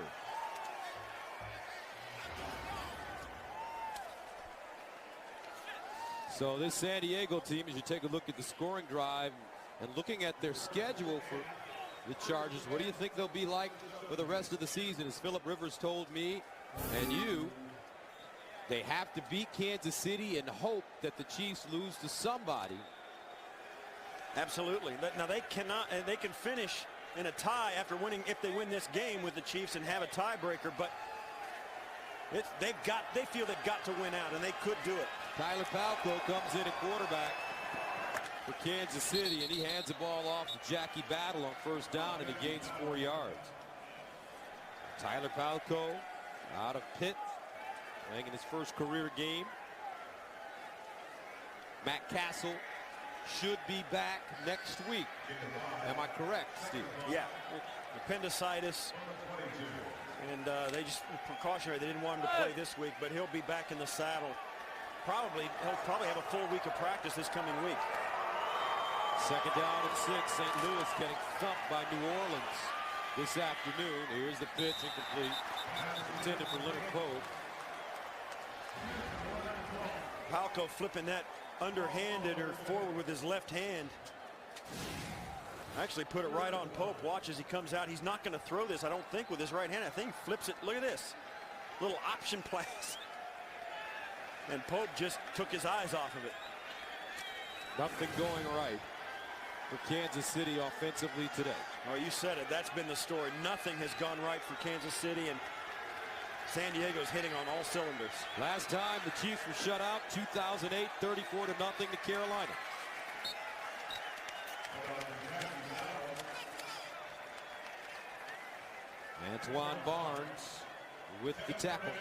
So this San Diego team, as you take a look at the scoring drive and looking at their schedule for the Chargers, what do you think they'll be like for the rest of the season? As Philip Rivers told me and you, they have to beat Kansas City and hope that the Chiefs lose to somebody. Absolutely. Now they cannot, and they can finish in a tie after winning, if they win this game with the Chiefs and have a tiebreaker, but they feel they've got to win out, and they could do it. Tyler Palko comes in at quarterback for Kansas City, and he hands the ball off to Jackie Battle on first down, and he gains 4 yards. Tyler Palko out of Pitt, playing in his first career game. Matt Castle should be back next week. Am I correct, Steve? Yeah, appendicitis, and they just precautionary. They didn't want him to play this week, but he'll be back in the saddle. He'll probably have a full week of practice this coming week. Second down and 6. St. Louis getting thumped by New Orleans this afternoon. Here's the pitch, incomplete. Intended for Leonard Pope. Palko flipping that underhanded or forward with his left hand. Actually put it right on Pope. Watch as he comes out. He's not going to throw this, I don't think, with his right hand. I think he flips it. Look at this. Little option pass. And Pope just took his eyes off of it. Nothing going right for Kansas City offensively today. Oh, you said it. That's been the story. Nothing has gone right for Kansas City, and San Diego's hitting on all cylinders. Last time the Chiefs were shut out, 2008, 34-0 to Carolina. Antoine Barnes with the tackle.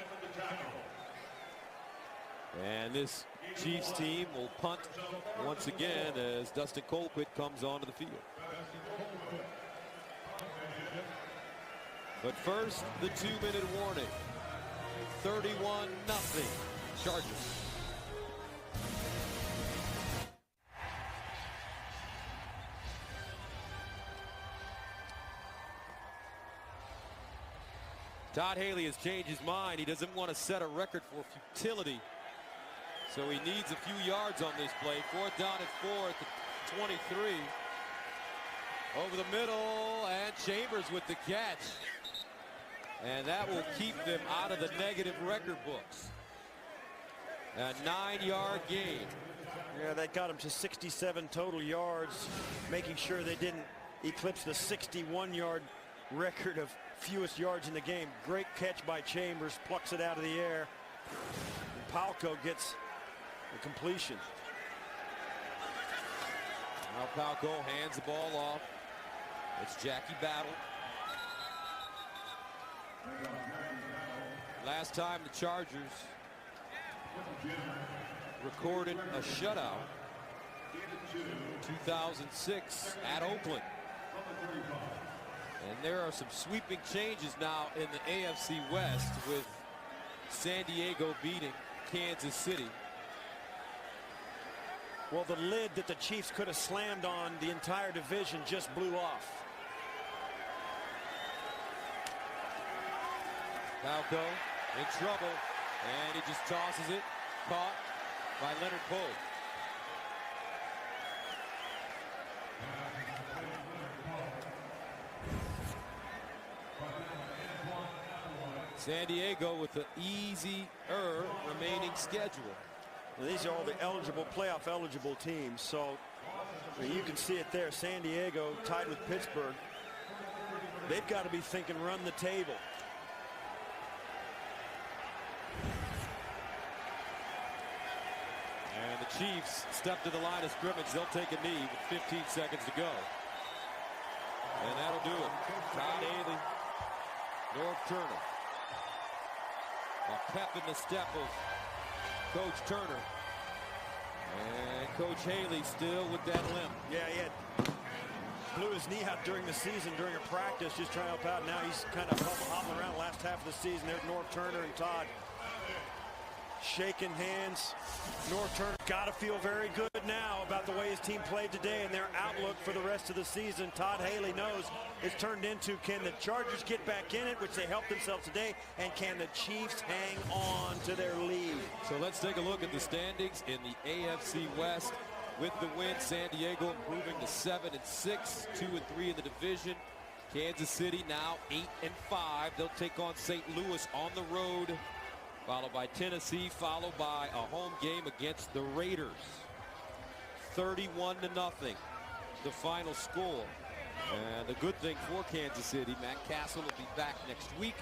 And this Chiefs team will punt once again as Dustin Colquitt comes onto the field. But first, the 2-minute warning. 31-0 Chargers. Todd Haley has changed his mind. He doesn't want to set a record for futility. So he needs a few yards on this play. 4th down and 4 at the 23. Over the middle, and Chambers with the catch. And that will keep them out of the negative record books. A 9-yard gain. Yeah, that got him to 67 total yards, making sure they didn't eclipsed the 61-yard record of fewest yards in the game. Great catch by Chambers, plucks it out of the air. And Palko gets the completion. Now Palko hands the ball off. It's Jackie Battle. Last time the Chargers recorded a shutout, 2006 at Oakland. And there are some sweeping changes now in the AFC West, with San Diego beating Kansas City. Well, the lid that the Chiefs could have slammed on the entire division just blew off. Palko in trouble, and he just tosses it, caught by Leonard Poe. San Diego with the easier remaining schedule. Well, these are all the playoff eligible teams. So you can see it there. San Diego tied with Pittsburgh. They've got to be thinking run the table. And the Chiefs step to the line of scrimmage. They'll take a knee with 15 seconds to go. And that'll do it. Todd Haley, Norv Turner. A pep in the step of Coach Turner. And Coach Haley still with that limp. Yeah, he blew his knee out during the season, during a practice, just trying to help out. Now he's kind of hobbling around last half of the season. There's Norv Turner and Todd shaking hands. Norv Turner got to feel very good now about the way his team played today and their outlook for the rest of the season. Todd Haley knows it's turned into, can the Chargers get back in it, which they helped themselves today, and can the Chiefs hang on to their lead? So let's take a look at the standings in the AFC West. With the win, San Diego improving to 7-6, 2-3 in the division. Kansas City now 8-5. They'll take on St. Louis on the road, followed by Tennessee, followed by a home game against the Raiders. 31-0, the final score. And the good thing for Kansas City, Matt Castle will be back next week.